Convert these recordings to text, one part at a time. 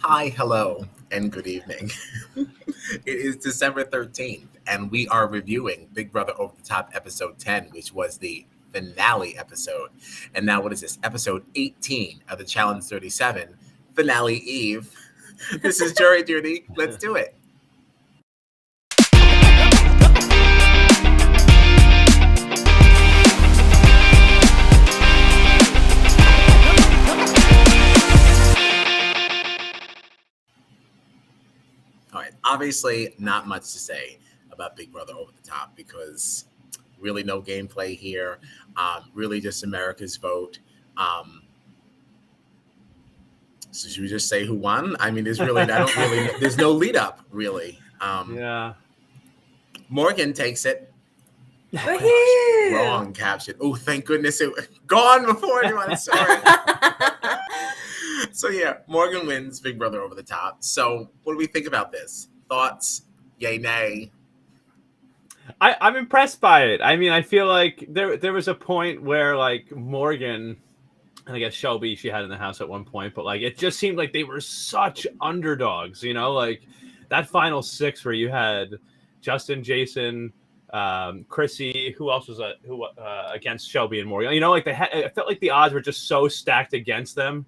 Hi, hello, and good evening. It is December 13th, and we are reviewing Big Brother Over the Top episode 10, which was the finale episode. And now, what is this? Episode 18 of the Challenge 37, Finale Eve. This is Jury Duty. Let's do it. All right. Obviously, not much to say about Big Brother Over the Top because really no gameplay here. Really just America's vote. Um, so should we just say who won? I mean, there's no lead up really. Yeah. Morgan takes it. Woohoo! Wrong caption. Oh, thank goodness it gone before anyone saw it. So yeah, Morgan wins Big Brother Over the Top. So what do we think about this? Thoughts? Yay, nay? I'm impressed by it. I mean, I feel like there was a point where like Morgan and I guess Shelby she had in the house at one point, but like it just seemed like they were such underdogs, like that final six where you had Justin, Jason, Chrissy, who else was against Shelby and Morgan? Like I felt like the odds were just so stacked against them.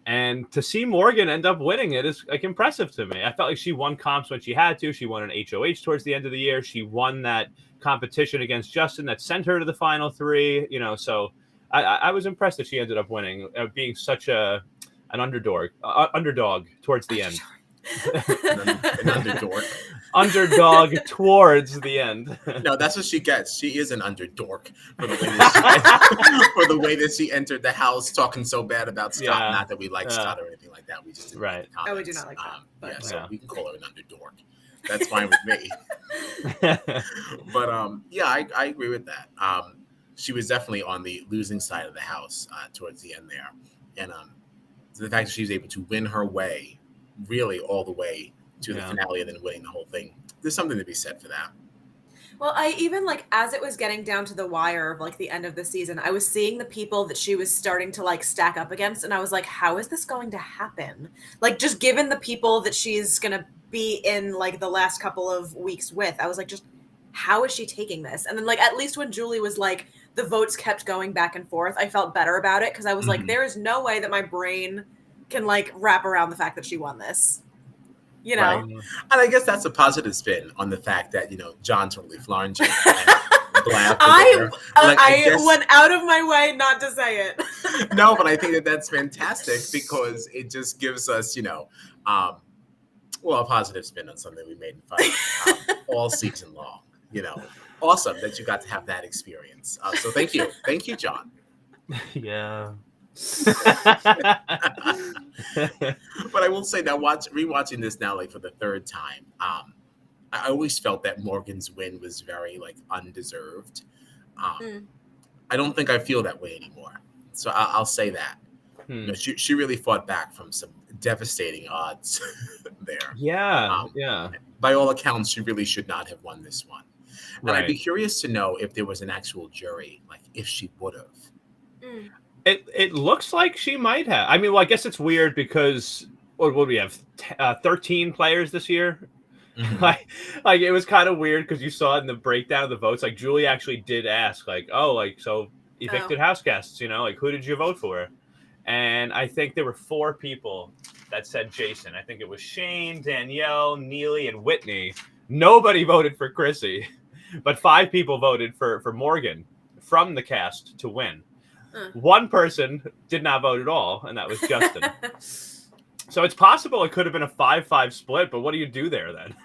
And to see Morgan end up winning it is like impressive to me. I felt like she won comps when she had to. She won an HOH towards the end of the year. She won that competition against Justin that sent her to the final three. So I was impressed that she ended up winning, being such an underdog towards the end. An underdog. Underdog towards the end. No, that's what she gets. She is an underdog for the way that she entered the house talking so bad about Scott. Yeah. Not that we like Scott or anything like that. We just didn't like the comments. Oh, we do not like that. So we can call her an underdog. That's fine with me. But I agree with that. She was definitely on the losing side of the house towards the end there, and the fact that she was able to win her way, really all the way to the finale and then winning the whole thing. There's something to be said for that. Well, I even as it was getting down to the wire of the end of the season, I was seeing the people that she was starting to stack up against. And I was like, how is this going to happen? Just given the people that she's going to be in the last couple of weeks with, I was like, just how is she taking this? And then at least when Julie was the votes kept going back and forth, I felt better about it. Cause I was like, there is no way that my brain can wrap around the fact that she won this. Right. And I guess that's a positive spin on the fact that John totally flaunted you. I went out of my way not to say it. No, but I think that's fantastic because it just gives us, a positive spin on something we made fun of all season long. Awesome that you got to have that experience. So thank you, John. Yeah. But I will say that rewatching this now for the third time, I always felt that Morgan's win was very undeserved. I don't think I feel that way anymore. So I'll say that. She really fought back from some devastating odds there. Yeah. By all accounts, she really should not have won this one. And right. I'd be curious to know if there was an actual jury, if she would have. It looks like she might have. I mean, well, I guess it's weird because what would we have? 13 players this year. Mm-hmm. It was kind of weird because you saw it in the breakdown of the votes. Julie actually did ask, so evicted house guests, who did you vote for? And I think there were 4 people that said Jason. I think it was Shane, Danielle, Neely, and Whitney. Nobody voted for Chrissy, but 5 people voted for Morgan from the cast to win. One person did not vote at all, and that was Justin. So it's possible it could have been a 5-5 split, but what do you do there then?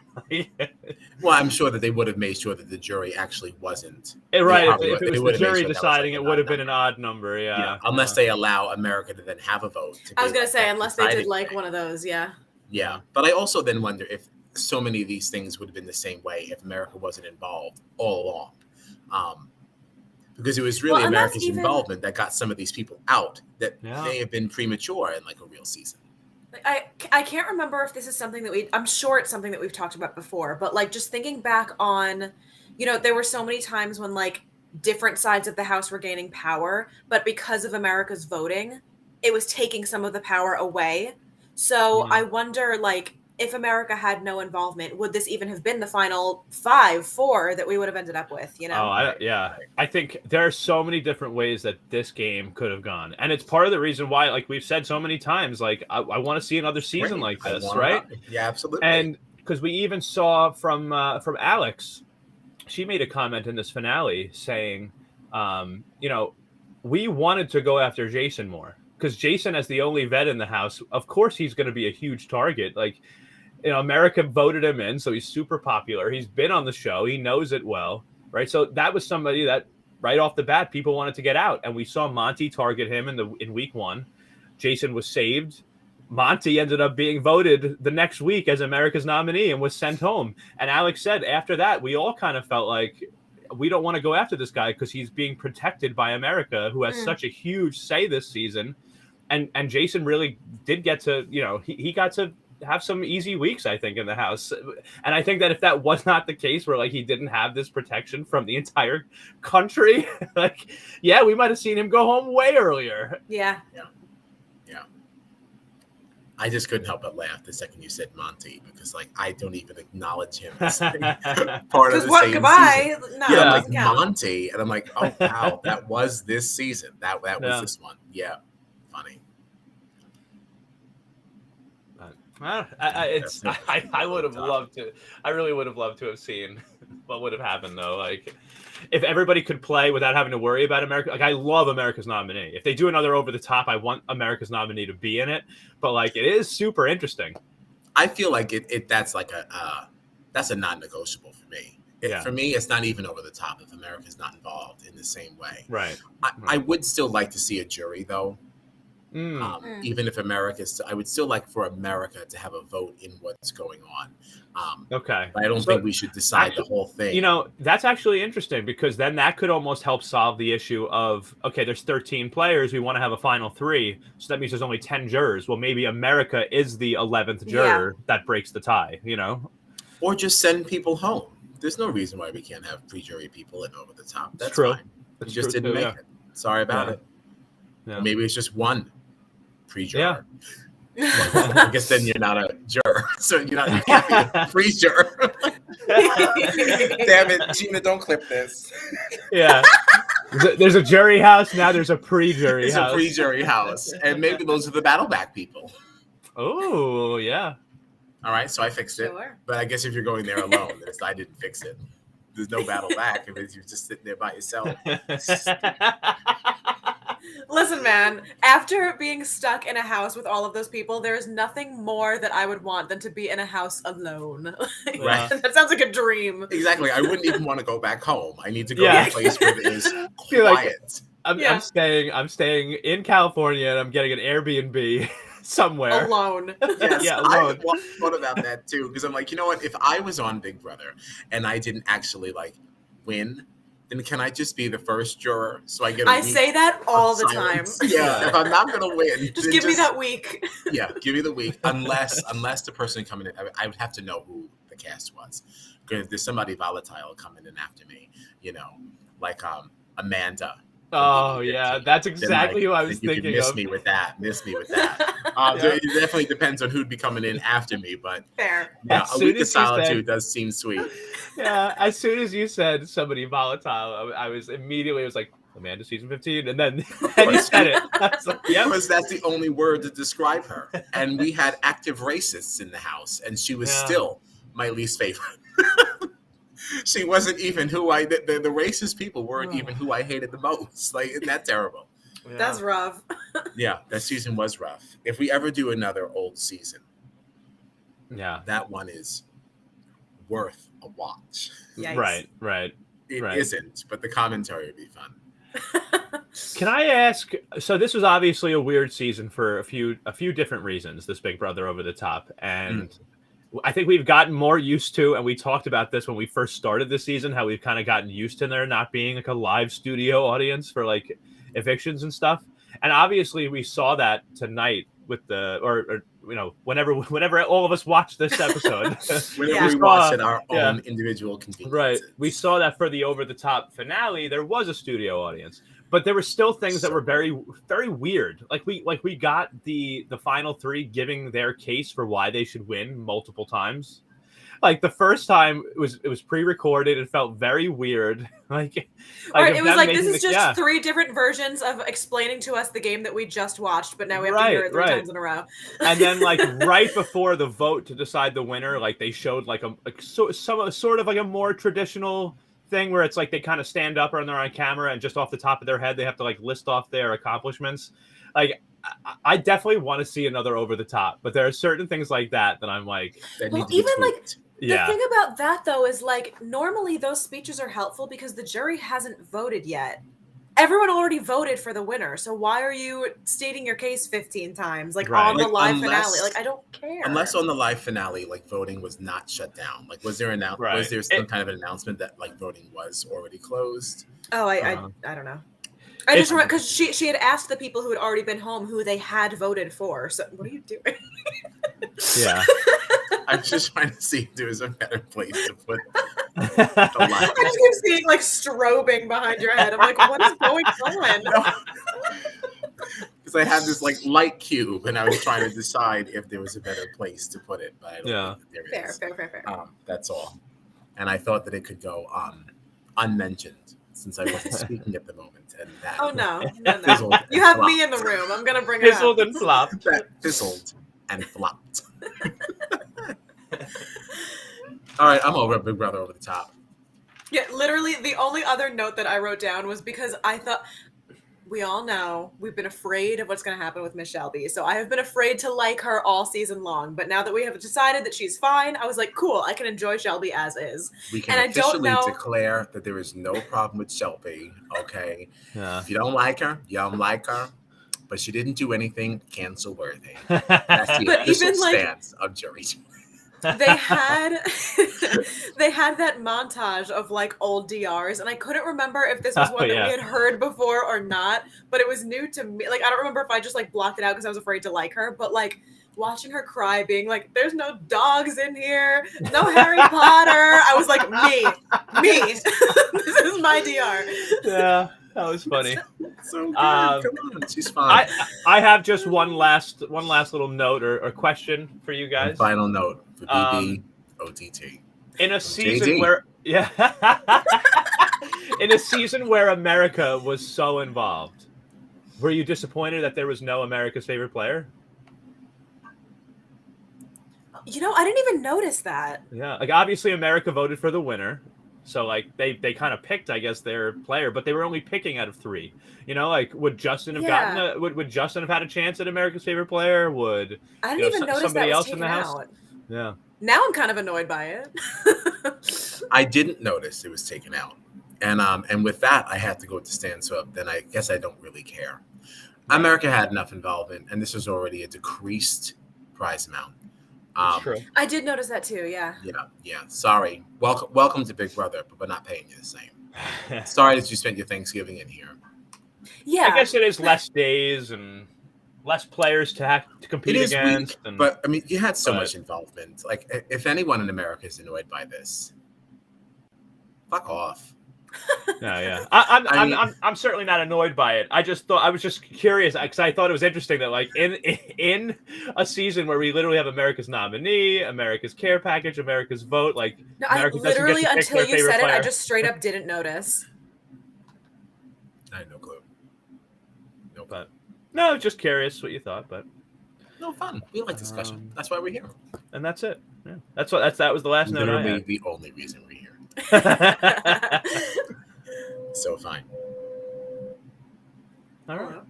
Well, I'm sure that they would have made sure that the jury actually wasn't. Right, if it was the jury deciding, it would have been an odd number, yeah. Unless they allow America to then have a vote. I was going to say, unless they did one of those, yeah. Yeah, but I also then wonder if so many of these things would have been the same way if America wasn't involved all along. Because it was really America's involvement that got some of these people out that may have been premature in a real season. I can't remember if this is something that I'm sure it's something that we've talked about before, but just thinking back on, there were so many times when different sides of the house were gaining power, but because of America's voting, it was taking some of the power away. So I wonder, like, if America had no involvement, would this even have been the final 5-4 that we would have ended up with? You know? I think there are so many different ways that this game could have gone, and it's part of the reason why, like we've said so many times, like I want to see another season like this, right? Yeah, absolutely. And because we even saw from Alex, she made a comment in this finale saying, you know, we wanted to go after Jason more because Jason, as the only vet in the house, of course he's going to be a huge target. Like, you know, America voted him in, so he's super popular. He's been on the show. He knows it well, right? So that was somebody that right off the bat, people wanted to get out. And we saw Monty target him in week 1. Jason was saved. Monty ended up being voted the next week as America's nominee and was sent home. And Alex said after that, we all kind of felt like we don't want to go after this guy because he's being protected by America, who has such a huge say this season. And Jason really did get to, you know, he got to have some easy weeks, I think, in the house. And I think that if that was not the case, where like he didn't have this protection from the entire country, like, yeah, we might have seen him go home way earlier. Yeah. I just couldn't help but laugh the second you said Monty, because like I don't even acknowledge him as part of the same goodbye. season. No, I'm like Monty, and I'm like, oh wow, that was this season. That was this one. Yeah, funny. I would have loved to. I really would have loved to have seen what would have happened though. Like, if everybody could play without having to worry about America. Like, I love America's Nominee. If they do another Over the Top, I want America's Nominee to be in it. But like, it is super interesting. I feel like that's like that's a non-negotiable for me. For me, it's not even Over the Top if America's not involved in the same way. Right. I would still like to see a jury though. Even if I would still like for America to have a vote in what's going on. Okay. But I don't think we should decide the whole thing. You know, that's actually interesting, because then that could almost help solve the issue of, okay, there's 13 players. We want to have a final 3. So that means there's only 10 jurors. Well, maybe America is the 11th juror that breaks the tie, you know? Or just send people home. There's no reason why we can't have pre-jury people in Over the Top. That's true. Fine. You just didn't make it. Sorry about it. Yeah. Maybe it's just one pre-juror. Yeah. I guess then you're not a juror, so you can't be a pre-juror. Damn it, Gina! Don't clip this. Yeah, there's a jury house now. There's a pre-jury house. It's a pre-jury house, and maybe those are the Battleback people. Oh yeah. All right, so I fixed it. But I guess if you're going there alone, I didn't fix it. There's no Battleback if you're just sitting there by yourself. Listen, man, after being stuck in a house with all of those people, there's nothing more that I would want than to be in a house alone. Right. That sounds like a dream. Exactly. I wouldn't even want to go back home. I need to go to a place where it is quiet. I'm staying in California, and I'm getting an Airbnb somewhere. Alone. Yes, yeah, alone. I thought about that too, because I'm like, you know what? If I was on Big Brother and I didn't actually like win, then can I just be the first juror so I get I say that all the time. Yeah, if I'm not gonna win, just give me that week. Yeah, give me the week. Unless the person coming in, I would have to know who the cast was. Because if there's somebody volatile coming in after me, you know, like Amanda. Oh yeah, that's exactly who I was thinking miss of. me with that. It definitely depends on who'd be coming in after me, but fair. Yeah, a week of solitude does seem sweet. Yeah, as soon as you said somebody volatile, I was like, Amanda season 15, and then you said it. I was like, yep. Because that's the only word to describe her. And we had active racists in the house, and she was still my least favorite. She wasn't even who the racist people weren't even who I hated the most. Like, isn't that terrible? Yeah. That's rough. Yeah, that season was rough. If we ever do another old season, that one is worth a watch. Yikes. Right. It isn't, but the commentary would be fun. Can I ask? So this was obviously a weird season for a few different reasons. This Big Brother Over the Top, and I think we've gotten more used to, and we talked about this when we first started this season, how we've kind of gotten used to there not being like a live studio audience for like evictions and stuff. And obviously we saw that tonight the or whenever all of us watch this episode. Whenever we watch at our own individual conveniences. Right. We saw that for the over the top finale, there was a studio audience, but there were still things that were very, very weird. Like we got the final three giving their case for why they should win multiple times. Like the first time it was pre-recorded. It felt very weird. Like it was like, this is just three different versions of explaining to us the game that we just watched, but now we have to hear it three times in a row. And then like right before the vote to decide the winner, like they showed like sort of like a more traditional thing where it's like they kind of stand up and they're on camera and just off the top of their head they have to like list off their accomplishments. Like I definitely want to see another over the top, but there are certain things like that I'm like, the thing about that, though, is like normally those speeches are helpful because the jury hasn't voted yet. Everyone already voted for the winner. So why are you stating your case 15 times on the live finale? Like, I don't care. Unless on the live finale, like voting was not shut down. Like, was there some kind of an announcement that like voting was already closed? Oh, I don't know. I just remember because she had asked the people who had already been home who they had voted for. So what are you doing? Yeah. I'm just trying to see if there's a better place to put the line. I just keep seeing like strobing behind your head. I'm like, what is going on? Because I had this like light cube and I was trying to decide if there was a better place to put it, but I don't think that there is. Fair. That's all. And I thought that it could go unmentioned since I wasn't speaking at the moment. And that no. You have me in the room. I'm gonna bring it up. Fizzled and flopped. That fizzled and flopped. All right, I'm over Big Brother over the top. Yeah, literally the only other note that I wrote down was because I thought we all know we've been afraid of what's going to happen with Miss Shelby. So I have been afraid to like her all season long. But now that we have decided that she's fine, I was like, cool, I can enjoy Shelby as is. We can officially declare that there is no problem with Shelby, okay? Yeah. If you don't like her, you don't like her. But she didn't do anything cancel-worthy. That's the official stance of jury. They had that montage of like old DRs, and I couldn't remember if this was one that we had heard before or not, but it was new to me. Like, I don't remember if I just like blocked it out because I was afraid to like her, but like watching her cry, being like, there's no dogs in here, no Harry Potter. I was like, me. This is my DR. Yeah. That was funny. So good. Come on, she's fine. I have just one last little note or question for you guys. One final note for BB OTT. In a season in a season where America was so involved, were you disappointed that there was no America's favorite player? You know, I didn't even notice that. Yeah, like obviously America voted for the winner. So like they kind of picked, I guess, their player, but they were only picking out of 3. You know, like would Justin have gotten would Justin have had a chance at America's favorite player? Would I didn't even notice somebody that was else in the house? Out. Yeah. Now I'm kind of annoyed by it. I didn't notice it was taken out, and with that I had to go to Stan. So then I guess I don't really care. America had enough involvement, and this was already a decreased prize amount. True. I did notice that too. Yeah. Sorry. Welcome to Big Brother, but we're not paying you the same. Sorry that you spent your Thanksgiving in here. Yeah. I guess it is less days and less players to compete against. But I mean, you had so much involvement. Like, if anyone in America is annoyed by this, fuck off. Yeah. I'm certainly not annoyed by it. I was just curious because I thought it was interesting that like in a season where we literally have America's nominee, America's care package, America's vote, like no, America literally until you said player. it, I just straight up didn't notice. I had no clue. Nope. But no, just curious what you thought, but no fun. We like discussion. That's why we're here. And that's it. Yeah. That was the last note I had. The only reason we're here. So fine. All right.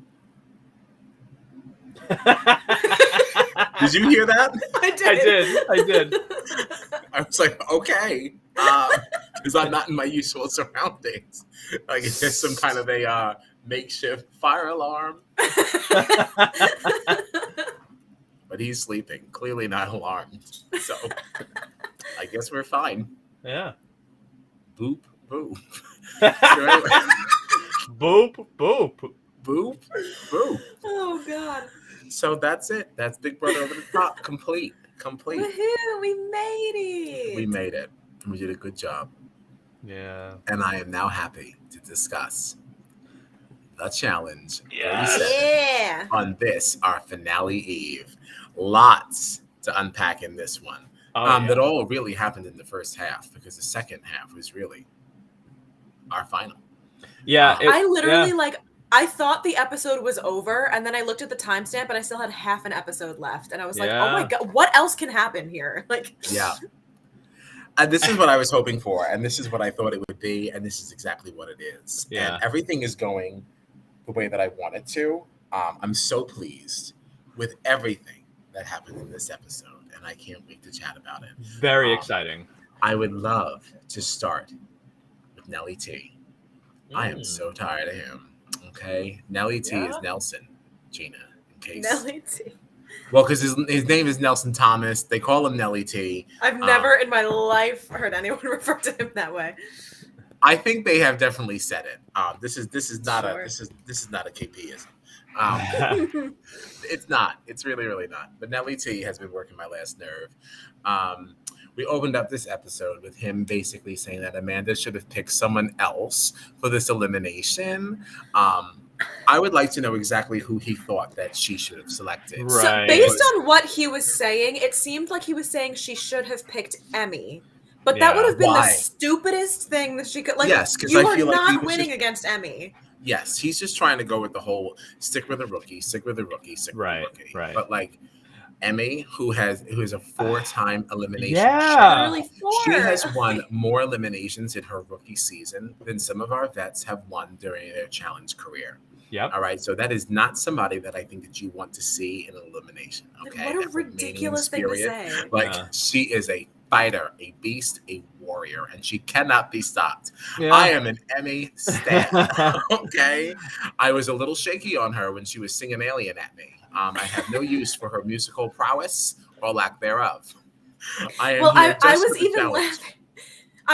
Did you hear that? I did. I was like, okay, because I'm not in my usual surroundings. Like, it's some kind of a makeshift fire alarm. But he's sleeping, clearly not alarmed. So I guess we're fine. Yeah. Boop, boop. Boop, boop. Boop, boop. Oh, God. So that's it. That's Big Brother Over the Top. Complete. Woohoo! We made it. We made it. We did a good job. Yeah. And I am now happy to discuss the challenge Yes. 37 Yeah. on this, our finale eve. Lots to unpack in this one. That all really happened in the first half, because the second half was really our final. Yeah. I literally I thought the episode was over, and then I looked at the timestamp, and I still had half an episode left, and I was like, "Oh my god, what else can happen here?" Like, yeah. And this is what I was hoping for, and this is what I thought it would be, and this is exactly what it is. Yeah. And everything is going the way that I want it to. I'm so pleased with everything that happened in this episode, and I can't wait to chat about it. Very exciting. I would love to start with Nelly T. I am so tired of him. Okay, Nelly T is Nelson, Gina. In case Nelly T. Well, because his name is Nelson Thomas. They call him Nelly T. I've never in my life heard anyone refer to him that way. I think they have definitely said it. This is not a KPism. It's not. It's really not. But Nelly T has been working my last nerve. We opened up this episode with him basically saying that Amanda should have picked someone else for this elimination. I would like to know exactly who he thought that she should have selected. Right. So based on what he was saying, it seemed like he was saying she should have picked Emmy. But that would have been the stupidest thing that she could. Like, yes, because you I feel are like not winning against Emmy. Yes, he's just trying to go with the whole stick with the rookie, stick with the rookie, stick with the rookie. Right. But like Emmy, who is a 4-time elimination champion. She has won more eliminations in her rookie season than some of our vets have won during their challenge career. Yep. All right. So that is not somebody that I think that you want to see in an elimination. Okay. What a ridiculous thing to say. Like she is a fighter, a beast, a warrior, and she cannot be stopped. Yeah. I am an Emmy stan. Okay. I was a little shaky on her when she was singing Alien at me. I have no use for her musical prowess or lack thereof. I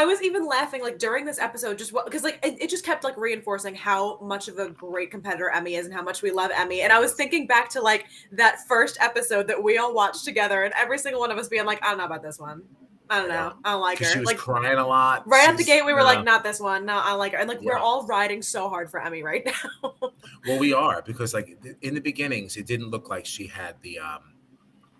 was even laughing like during this episode, just because like it just kept like reinforcing how much of a great competitor Emmy is and how much we love Emmy. And I was thinking back to like that first episode that we all watched together, and every single one of us being like, I don't know about this one. I don't know. I don't like her. She was like crying a lot. Right at the gate, we were like, not this one. No, I don't like her. And like we're all riding so hard for Emmy right now. Well, we are, because like in the beginnings, it didn't look like she had the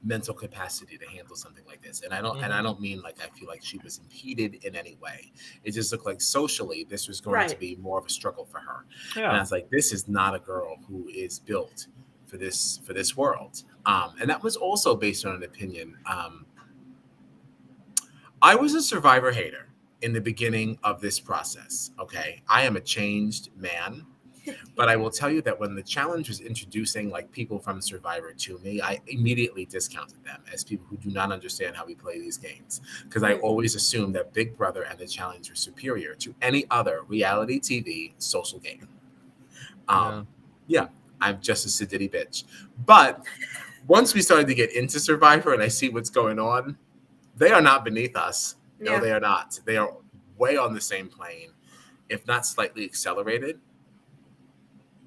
mental capacity to handle something like this. And I don't mean like I feel like she was impeded in any way. It just looked like socially this was going to be more of a struggle for her. Yeah. And I was like, this is not a girl who is built for this world. And that was also based on an opinion. I was a Survivor hater in the beginning of this process. Okay. I am a changed man. But I will tell you that when the challenge was introducing like people from Survivor to me, I immediately discounted them as people who do not understand how we play these games. Because I always assumed that Big Brother and the challenge were superior to any other reality TV social game. Yeah, I'm just a sedity bitch. But once we started to get into Survivor and I see what's going on, they are not beneath us. No, they are not. They are way on the same plane, if not slightly accelerated.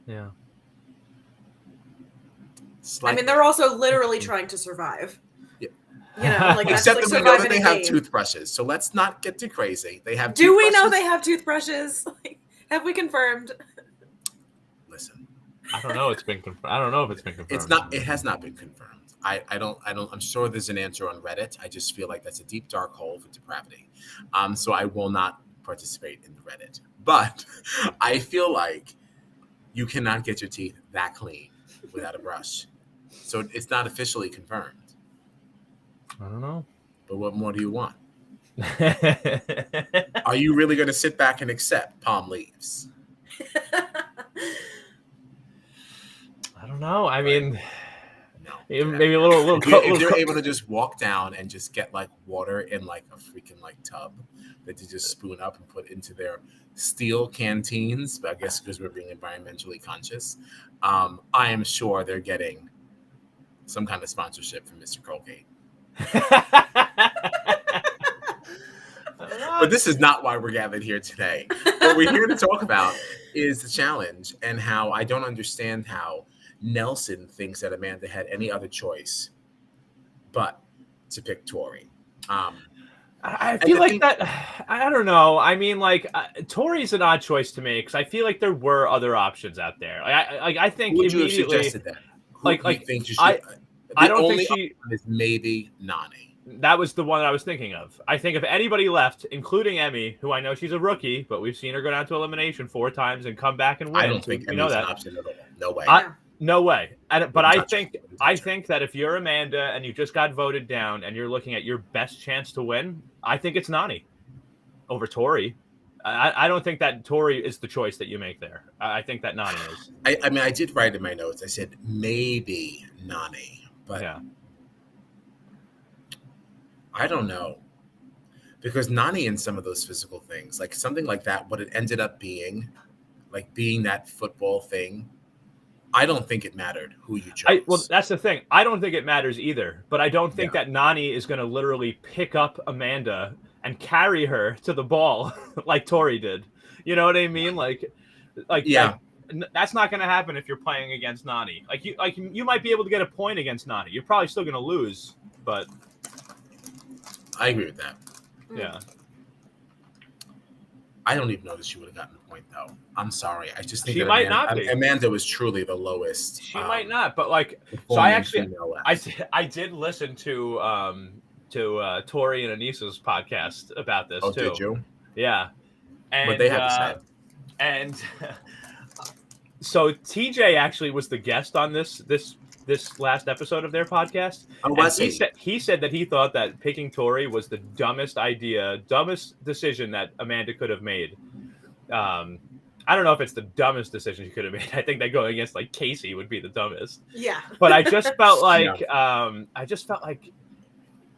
Yeah. I mean, they're also literally trying to survive. Yeah. You know, like except that's that like we know that they have game. Toothbrushes, so let's not get too crazy. They have. Do we know they have toothbrushes? Have we confirmed? Listen, I don't know. It's been confirmed. I don't know if it's been confirmed. It's not. It has not been confirmed. I don't. I'm sure there's an answer on Reddit. I just feel like that's a deep dark hole for depravity. So I will not participate in the Reddit. But I feel like you cannot get your teeth that clean without a brush. So it's not officially confirmed. I don't know. But what more do you want? Are you really going to sit back and accept palm leaves? I don't know. I mean, no. Maybe a little. If you're able to just walk down and just get like water in like a freaking like tub that you just spoon up and put into their steel canteens, but I guess because we're being environmentally conscious, I am sure they're getting some kind of sponsorship from Mr. Colgate. But this is not why we're gathered here today. What we're here to talk about is the challenge and how I don't understand how Nelson thinks that Amanda had any other choice but to pick Tori. I feel like that. I don't know. I mean, like Tori's an odd choice to me because I feel like there were other options out there. I think Who would you have immediately. suggested that? Who Like do you think you should? I don't think she is maybe Nany. That was the one I was thinking of. I think if anybody left, including Emmy, who I know she's a rookie, but we've seen her go down to elimination 4 times and come back and win. I don't think we know Emmy's that. an option at all. No way. No way. But I think that if you're Amanda and you just got voted down and you're looking at your best chance to win, I think it's Nany over Tori. I don't think that Tori is the choice that you make there. I think that Nany is. I mean, I did write in my notes. I said maybe Nany, but yeah. I don't know. Because Nany in some of those physical things, like something like that, what it ended up being, like being that football thing, I don't think it mattered who you chose. Well, that's the thing. I don't think it matters either, but I don't think that Nany is going to literally pick up Amanda and carry her to the ball like Tori did. You know what I mean? Like that's not going to happen if you're playing against Nany. You might be able to get a point against Nany. You're probably still going to lose, but I agree with that. Yeah. I don't even know that she would have gotten the point, though. I'm sorry. I just think she might not be. Amanda was truly the lowest. She might not, but so I did listen to Tori and Anissa's podcast about this too. Did you? Yeah. And what they had to say. And so TJ actually was the guest on this last episode of their podcast. Oh, was he? He said that he thought that picking Tori was the dumbest decision that Amanda could have made. I don't know if it's the dumbest decision she could have made. I think that going against like Casey would be the dumbest. Yeah. But I just felt like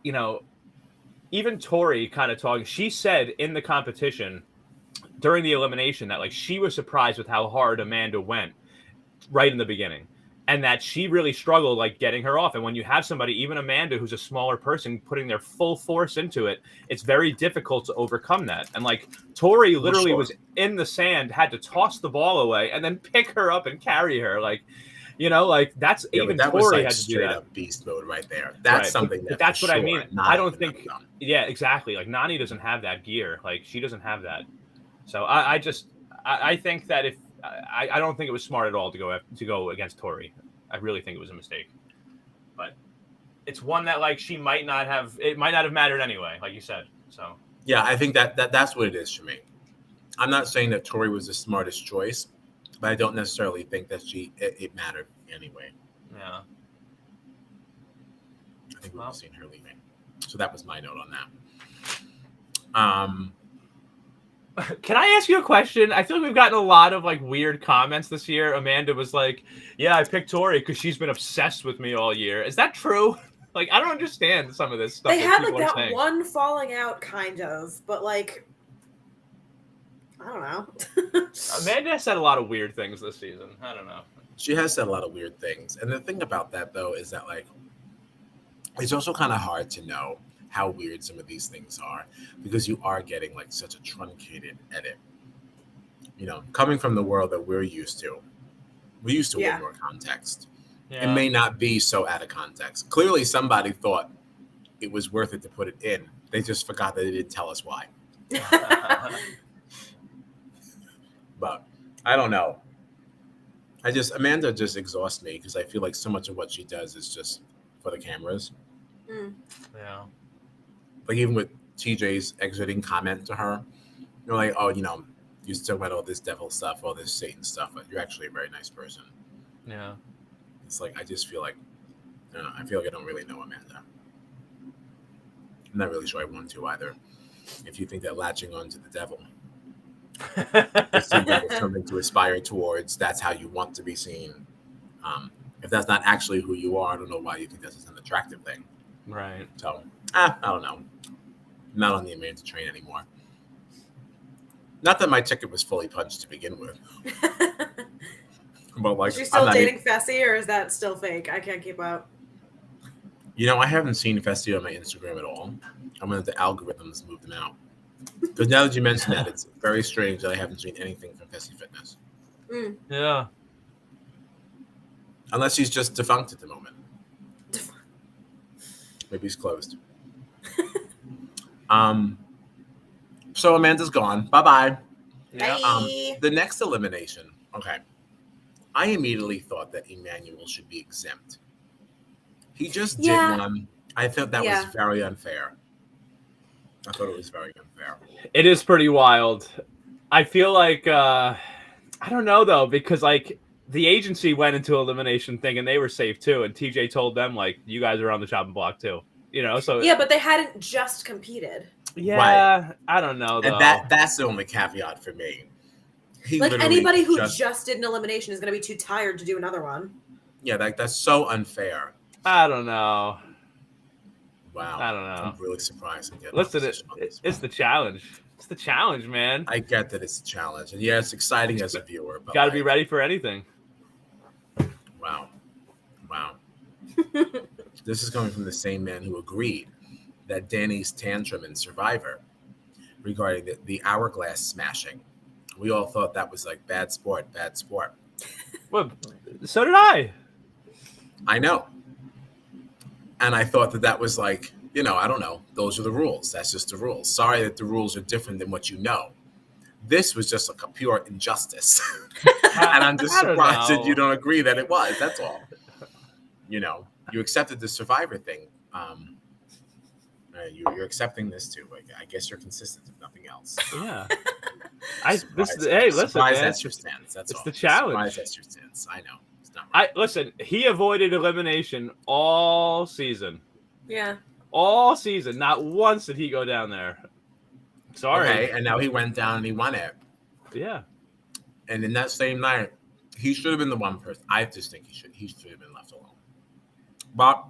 you know, even Tori kind of talking. She said in the competition during the elimination that like she was surprised with how hard Amanda went right in the beginning. And that she really struggled, like, getting her off. And when you have somebody, even Amanda, who's a smaller person, putting their full force into it, it's very difficult to overcome that. And, like, Tori literally was in the sand, had to toss the ball away, and then pick her up and carry her. Like, you know, like, that's even that Tori was, like, had to do that. straight up beast mode right there. That's something but that's what I mean. I don't think – yeah, exactly. Like, Nany doesn't have that gear. Like, she doesn't have that. So I think that if – I don't think it was smart at all to go against Tori. I really think it was a mistake. But it's one that like she might not have. It might not have mattered anyway, like you said. So yeah, I think that's what it is for me. I'm not saying that Tori was the smartest choice, but I don't necessarily think that it mattered anyway. Yeah. I think we've seen her leaving. So that was my note on that. Can I ask you a question? I feel like we've gotten a lot of like weird comments this year. Amanda was like, "Yeah, I picked Tori because she's been obsessed with me all year." Is that true? Like, I don't understand some of this stuff. They had like that one falling out, kind of, but like, I don't know. Amanda said a lot of weird things this season. I don't know. She has said a lot of weird things, and the thing about that though is that like, it's also kind of hard to know how weird some of these things are because you are getting like such a truncated edit. You know, coming from the world that we're used to way more context. Yeah. It may not be so out of context. Clearly somebody thought it was worth it to put it in. They just forgot that they didn't tell us why. But I don't know. Amanda just exhausts me because I feel like so much of what she does is just for the cameras. Yeah. Like even with TJ's exiting comment to her, you're like, oh, you know, you still about all this devil stuff, all this Satan stuff, but you're actually a very nice person. Yeah. It's like, I just feel like, I don't know, I feel like I don't really know Amanda. I'm not really sure I want to either. If you think that latching on to the devil is something to aspire towards, that's how you want to be seen. If that's not actually who you are, I don't know why you think that's an attractive thing. Right. So, I don't know. I'm not on the Amanda train anymore. Not that my ticket was fully punched to begin with. But like, is she still dating Fessy, or is that still fake? I can't keep up. You know, I haven't seen Fessy on my Instagram at all. I'm going to the algorithms move them out. Because now that you mention that, it's very strange that I haven't seen anything from Fessy Fitness. Yeah. Unless he's just defunct at the moment. Maybe he's closed. So Amanda's gone. Bye-bye. Yeah. Bye. The next elimination. Okay. I immediately thought that Emmanuel should be exempt. He just Yeah. did one. I thought that was Yeah. very unfair. I thought it was very unfair. It is pretty wild. I feel like I don't know though, because like the agency went into elimination thing and they were safe too, and TJ told them like you guys are on the chopping block too. You know, so Yeah, but they hadn't just competed. yeah, I don't know though. And that's the only caveat for me. He Like literally anybody who just did an elimination is going to be too tired to do another one. Yeah, that's so unfair. I don't know. Wow. I don't know. I'm really surprised. Listen, it's the challenge. It's the challenge, man. I get that it's a challenge. And yeah, it's exciting as a viewer. But Got to be ready for anything. Wow. This is coming from the same man who agreed that Danny's tantrum in Survivor regarding the hourglass smashing. We all thought that was like bad sport. Well, so did I. I know. And I thought that was like, you know, I don't know. Those are the rules. That's just the rules. Sorry that the rules are different than what you know. This was just like a pure injustice. And I'm just surprised that you don't agree that it was. That's all. You know, you accepted the Survivor thing. You're accepting this too. Like, I guess you're consistent if nothing else. Yeah. Hey, listen, man. That's your stance. That's it's all. The challenge. Surprise, that's your stance. I know. It's not right. Listen. He avoided elimination all season. Yeah. All season. Not once did he go down there. Sorry. Okay, and now he went down and he won it. Yeah. And in that same night, he should have been the one person. I just think he should have been left alone. But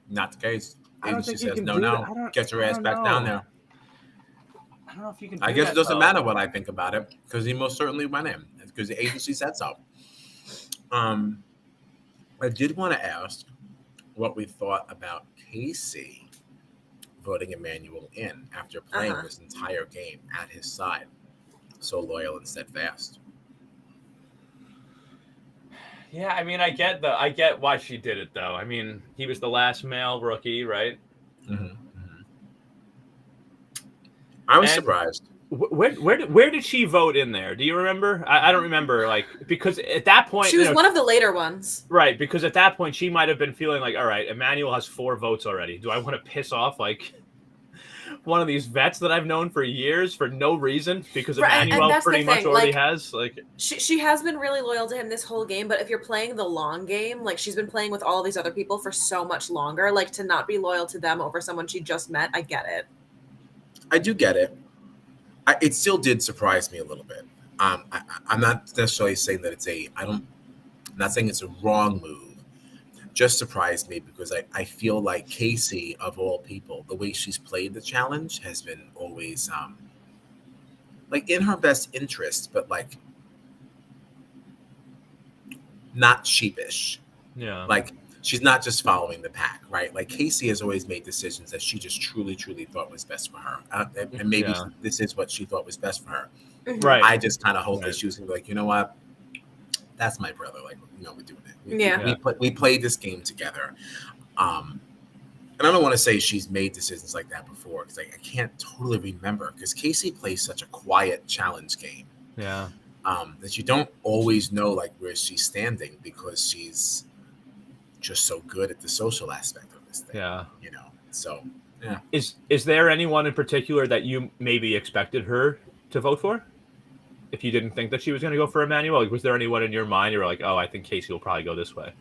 not the case. Agency says no. Get your ass back down there. I don't know if you can. I guess it doesn't matter what I think about it because he most certainly went in because the agency said so. I did want to ask what we thought about Casey voting Emmanuel in after playing this entire game at his side, so loyal and steadfast. Yeah, I mean, I get why she did it though. I mean, he was the last male rookie, right? Mm-hmm. I was surprised. Where did she vote in there? Do you remember? I don't remember, like, because at that point she was one of the later ones, right? Because at that point she might have been feeling like, all right, Emmanuel has 4 votes already. Do I want to piss off like one of these vets that I've known for years for no reason? Because Emmanuel pretty much already has like she has been really loyal to him this whole game. But if you're playing the long game, like she's been playing with all these other people for so much longer, like to not be loyal to them over someone she just met, I get it. I do get it. It still did surprise me a little bit. I'm not necessarily saying that I'm not saying it's a wrong move. Just surprised me because I feel like Casey, of all people, the way she's played the challenge has been always like in her best interest, but like not sheepish. Yeah. Like she's not just following the pack, right? Like Casey has always made decisions that she just truly thought was best for her. And maybe this is what she thought was best for her. Right. I just kind of hope that she was gonna be like, you know what? That's my brother. Like, you know, we're doing it. We played this game together. And I don't want to say she's made decisions like that before because I can't totally remember because Casey plays such a quiet challenge game. Yeah. That you don't always know like where she's standing because she's just so good at the social aspect of this thing. Yeah. You know. So yeah. Is there anyone in particular that you maybe expected her to vote for? If you didn't think that she was going to go for Emmanuel, like, was there anyone in your mind you were like, oh, I think Casey will probably go this way?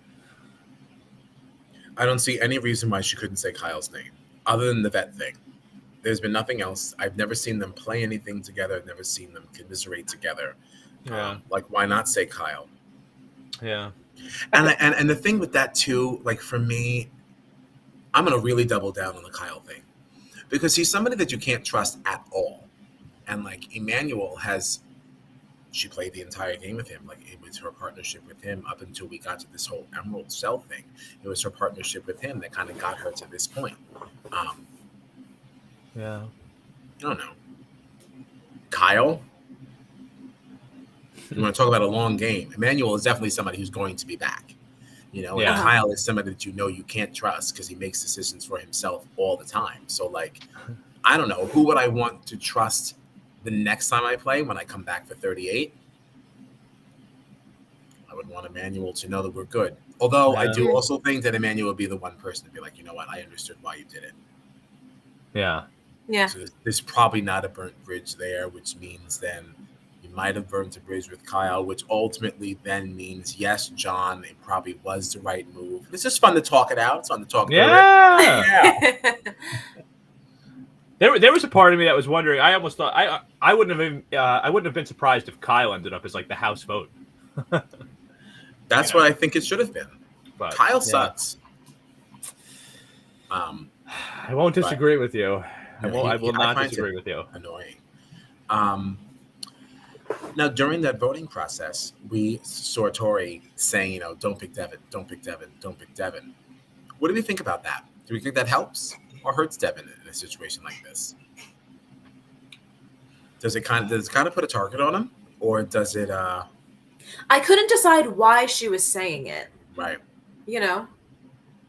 I don't see any reason why she couldn't say Kyle's name, other than the vet thing. There's been nothing else. I've never seen them play anything together. I've never seen them commiserate together. Yeah. Like, why not say Kyle? Yeah. And the thing with that too, like for me, I'm gonna really double down on the Kyle thing because he's somebody that you can't trust at all. And like Emmanuel she played the entire game with him. Like it was her partnership with him up until we got to this whole Emerald Cell thing. It was her partnership with him that kind of got her to this point. Yeah. I don't know. Kyle, you want to talk about a long game. Emmanuel is definitely somebody who's going to be back. You know, Yeah. and Kyle is somebody that you can't trust because he makes decisions for himself all the time. So, like, I don't know. Who would I want to trust the next time I play when I come back for 38? I would want Emmanuel to know that we're good. Although I do also think that Emmanuel would be the one person to be like, you know what, I understood why you did it. Yeah. Yeah. So there's probably not a burnt bridge there, which means then you might have burnt a bridge with Kyle, which ultimately then means, yes, John, it probably was the right move. It's just fun to talk it out. It's fun to talk through it. Yeah. There was a part of me that was wondering. I almost thought I wouldn't have been surprised if Kyle ended up as like the House vote. That's what I think it should have been. But Kyle sucks. I won't disagree with you. I will not disagree with you. Annoying. Now, during that voting process, we saw Tori saying, you know, don't pick Devin, don't pick Devin, don't pick Devin. What do we think about that? Do we think that helps or hurts Devin in a situation like this? Does it kind of put a target on him, or does it? I couldn't decide why she was saying it. Right. You know,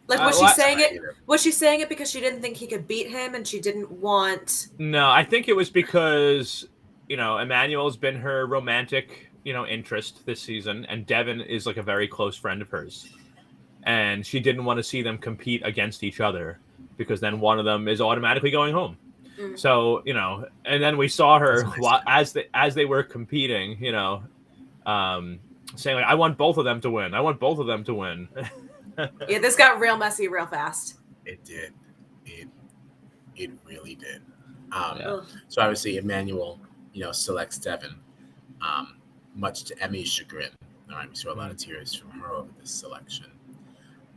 like was she saying it? Was she saying it because she didn't think he could beat him, and she didn't want? No, I think it was because, you know, Emmanuel's been her romantic, you know, interest this season, and Devin is like a very close friend of hers, and she didn't want to see them compete against each other because then one of them is automatically going home. Mm. So, you know, and then we saw her as they were competing, you know, saying like, I want both of them to win. I want both of them to win. Yeah, this got real messy real fast. It did. It really did. Yeah. So obviously Emmanuel, you know, selects Devin, much to Emmy's chagrin. All right, we saw a lot of tears from her over this selection.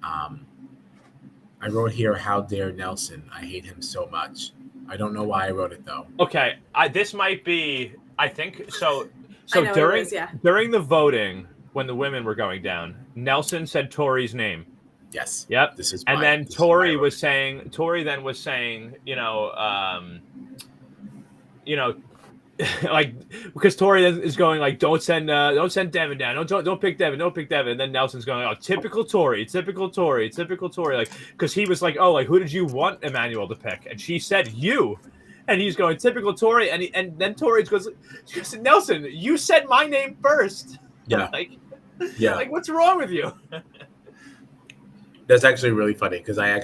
I wrote here, how dare Nelson? I hate him so much. I don't know why I wrote it though. Okay, this might be. I think so. I know during the voting, when the women were going down, Nelson said Tori's name. Yes. Yep. This is. And then Tori then was saying, you know, like, because Tori is going like, don't send Devin down, don't pick Devin, and then Nelson's going, oh, typical Tori, like, because he was like, oh, like, who did you want Emmanuel to pick? And she said you, and he's going, typical Tori, and then Tori goes, Nelson, you said my name first. Yeah. Like, what's wrong with you? That's actually really funny because I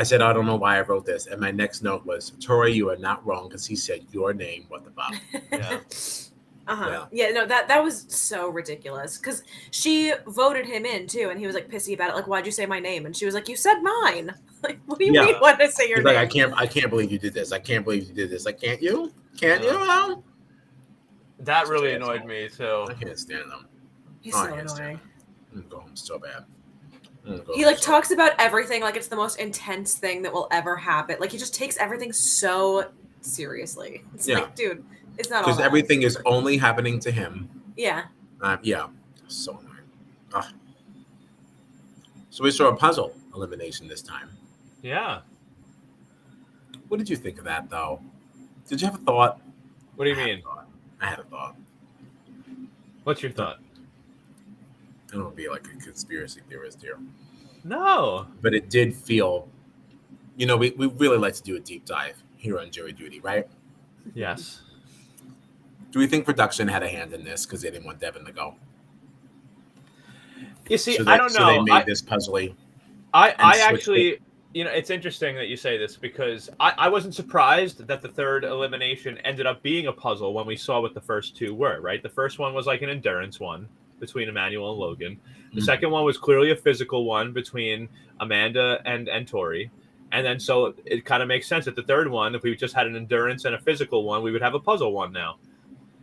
said, I don't know why I wrote this. And my next note was, Tori, you are not wrong because he said your name. What the fuck? Yeah. Yeah, no, that was so ridiculous because she voted him in too, and he was like pissy about it. Like, why'd you say my name? And she was like, you said mine. Like, what do you mean? Why did I say your name? Like, I can't believe you did this. I can't believe you did this. Like, can't you? Can't you? No? That really annoyed me too. I can't stand them. He's so annoying. I'm gonna go home so bad. He like talks about everything like it's the most intense thing that will ever happen. Like he just takes everything so seriously. It's like, dude, it's not all because everything is only happening to him. Yeah. So annoying. So we saw a puzzle elimination this time. Yeah. What did you think of that, though? Did you have a thought? What do you mean? I had a thought. What's your thought? I don't want to be like a conspiracy theorist here. No. But it did feel, you know, we really like to do a deep dive here on Jury Duty, right? Yes. Do we think production had a hand in this because they didn't want Devin to go? You see, I don't know. So they made this puzzly. I actually, you know, it's interesting that you say this because I wasn't surprised that the third elimination ended up being a puzzle when we saw what the first two were, right? The first one was like an endurance one between Emmanuel and Logan. The second one was clearly a physical one between Amanda and Tori. And then so it kind of makes sense that the third one, if we just had an endurance and a physical one, we would have a puzzle one now.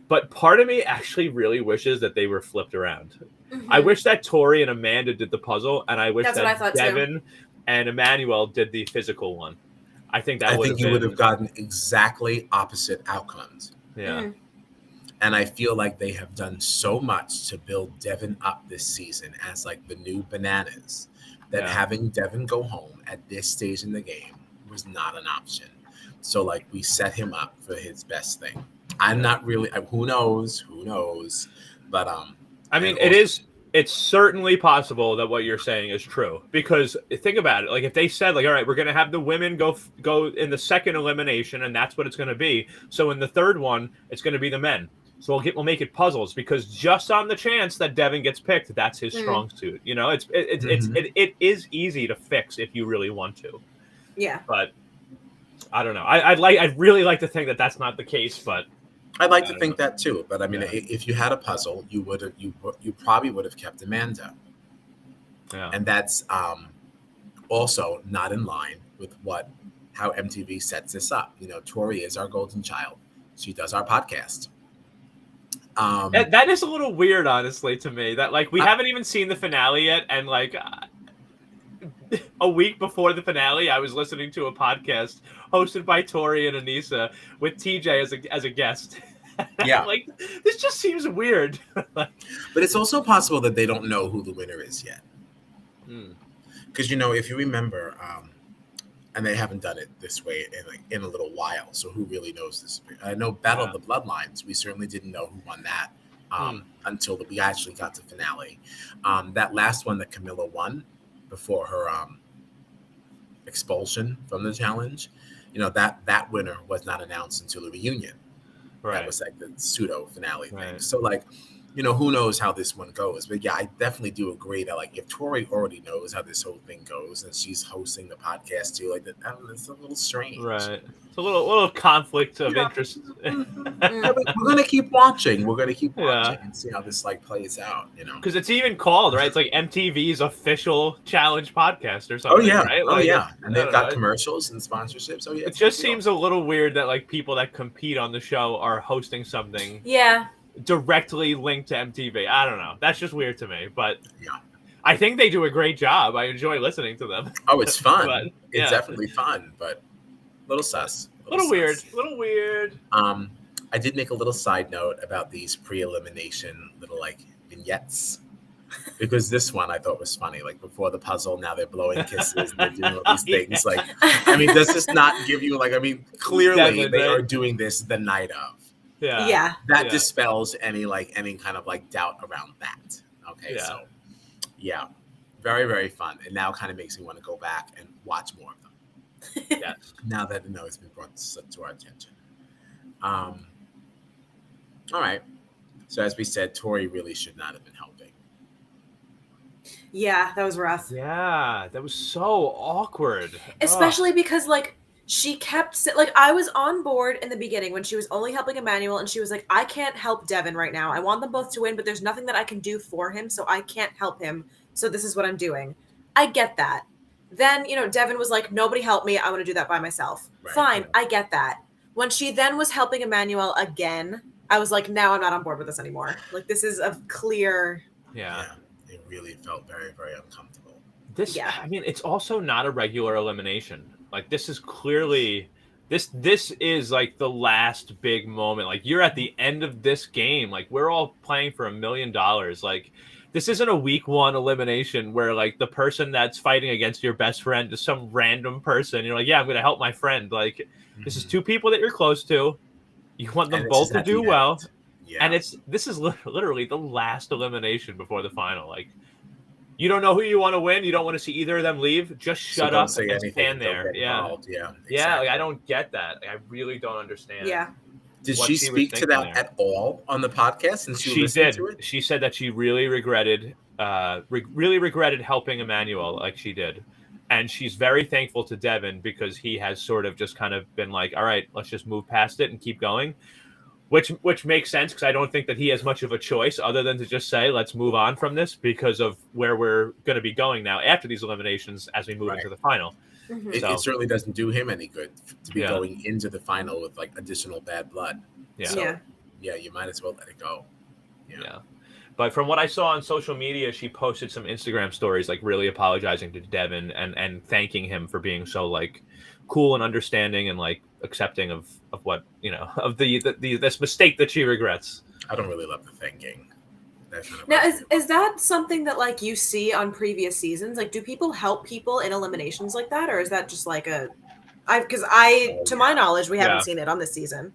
But part of me actually really wishes that they were flipped around. Mm-hmm. I wish that Tori and Amanda did the puzzle, and I wish that Devin and Emmanuel did the physical one. I think you would have gotten exactly opposite outcomes. Yeah. Mm-hmm. And I feel like they have done so much to build Devin up this season as like the new bananas that having Devin go home at this stage in the game was not an option. So like we set him up for his best thing. I'm not really, who knows, but I mean, it is it's certainly possible that what you're saying is true, because think about it. Like if they said like, all right, we're going to have the women go in the second elimination and that's what it's going to be. So in the third one, it's going to be the men. So we'll make it puzzles, because just on the chance that Devin gets picked, that's his strong suit. You know, it is easy to fix if you really want to. Yeah. But I don't know. I'd really like to think that that's not the case, but I'd like to think that too, but I mean, if you had a puzzle, you probably would have kept Amanda, and that's also not in line with how MTV sets this up. You know, Tori is our golden child; she does our podcast. That is a little weird, honestly, to me. That like we haven't even seen the finale yet, and like a week before the finale, I was listening to a podcast hosted by Tori and Anissa with TJ as a guest. Yeah, like this just seems weird. But it's also possible that they don't know who the winner is yet. Because you know, if you remember, and they haven't done it this way in a little while, so who really knows this? I know Battle of the Bloodlines. We certainly didn't know who won that until we actually got to finale. That last one that Camilla won before her expulsion from the challenge, you know, that winner was not announced until the reunion. Right. That was like the pseudo finale thing. So like, you know, who knows how this one goes? But yeah, I definitely do agree that like if Tori already knows how this whole thing goes and she's hosting the podcast too, like it's a little strange. Right. It's a little conflict of interest. Yeah, we're gonna keep watching. We're gonna keep watching and see how this like plays out. You know, because it's even called right. It's like MTV's official challenge podcast or something. Oh yeah, right? Like, and they've got commercials and sponsorships. Oh yeah, it just seems a little weird that like people that compete on the show are hosting something. Yeah. Directly linked to MTV. I don't know. That's just weird to me, but yeah, I think they do a great job. I enjoy listening to them. Oh, it's fun. But, it's definitely fun, but a little sus. Little weird. I did make a little side note about these pre-elimination little like vignettes, because this one I thought was funny. Like before the puzzle, now they're blowing kisses and they're doing all these things. Like, I mean, does this not give you like? I mean, clearly they are doing this the night of. Yeah. That dispels any kind of like doubt around that. Okay. So yeah, very, very fun. And now kind of makes me want to go back and watch more of them. Yeah. Now that it's been brought to our attention. All right. So as we said, Tori really should not have been helping. Yeah, that was rough. Yeah, that was so awkward. Especially because like she kept like I was on board in the beginning when she was only helping Emmanuel, and she was like, I can't help Devin right now. I want them both to win, but there's nothing that I can do for him, so I can't help him. So this is what I'm doing. I get that. Then, you know, Devin was like, nobody help me. I want to do that by myself. Right. Fine. I get that. When she then was helping Emmanuel again, I was like, now I'm not on board with this anymore. Like, this is a clear. Yeah. It really felt very, very uncomfortable. I mean, it's also not a regular elimination. Like, this is clearly, this is like the last big moment. Like, you're at the end of this game. Like, we're all playing for $1 million. Like, this isn't a week one elimination where like the person that's fighting against your best friend is some random person. You're like, yeah, I'm going to help my friend. Like, this is two people that you're close to. You want them both to do well. Yeah. And this is literally the last elimination before the final. Like, you don't know who you want to win. You don't want to see either of them leave. Just shut up and stand there. Yeah. Exactly. Yeah. Like, I don't get that. I really don't understand. Yeah. Did she speak to that at all on the podcast? And she did. To it? She said that she really regretted helping Emmanuel like she did. And she's very thankful to Devin because he has sort of just kind of been like, all right, let's just move past it and keep going. Which makes sense because I don't think that he has much of a choice other than to just say, let's move on from this because of where we're going to be going now after these eliminations as we move into the final. Mm-hmm. It certainly doesn't do him any good to be going into the final with like additional bad blood. Yeah. So, you might as well let it go. Yeah. But from what I saw on social media, she posted some Instagram stories like really apologizing to Devin and thanking him for being so like cool and understanding and like accepting of what, you know, of this mistake that she regrets. I don't really love the thanking. Now, is that something that like you see on previous seasons? Like, do people help people in eliminations like that, or is that just like to my knowledge, we haven't seen it on this season.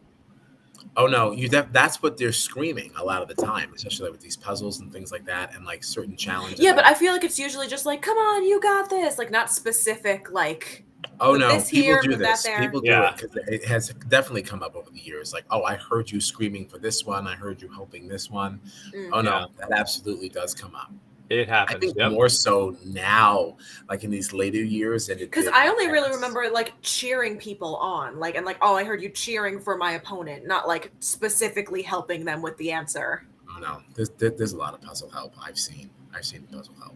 Oh no, that's what they're screaming a lot of the time, especially with these puzzles and things like that, and like certain challenges. Yeah, but I feel like it's usually just like, come on, you got this. Like not specific, like oh put no, this people here, do put that this. there. People do Yeah. it because it has definitely come up over the years. Like, oh, I heard you screaming for this one. I heard you helping this one. Mm. Oh no, Yeah. that absolutely does come up. It I happens. think Yep. more so now, like in these later years, than it Because did I in only the really past. remember like cheering people on, like and like, oh, I heard you cheering for my opponent, not like specifically helping them with the answer. Oh no, there's a lot of puzzle help I've seen. I've seen puzzle help.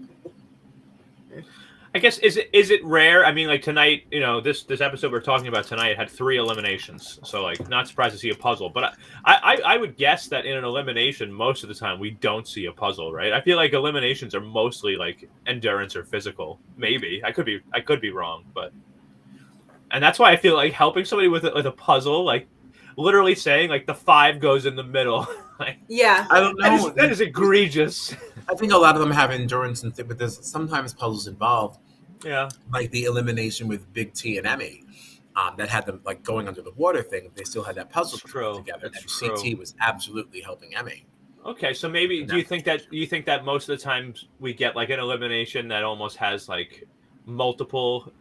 I guess is it rare? I mean, like tonight, this episode we're talking about tonight had 3 eliminations, so like not surprised to see a puzzle. But I would guess that in an elimination, most of the time we don't see a puzzle, right? I feel like eliminations are mostly like endurance or physical. Maybe I could be wrong, and that's why I feel like helping somebody with a puzzle, like literally saying like the 5 goes in the middle, like Yeah. I don't know. that is egregious. I think a lot of them have endurance and but there's sometimes puzzles involved, Yeah. like the elimination with Big T and Emmy, that had them like going under the water thing. They still had that puzzle That's to put true. together. That's And true. CT was absolutely helping Emmy. Okay, so maybe do you think that most of the times we get like an elimination that almost has like multiple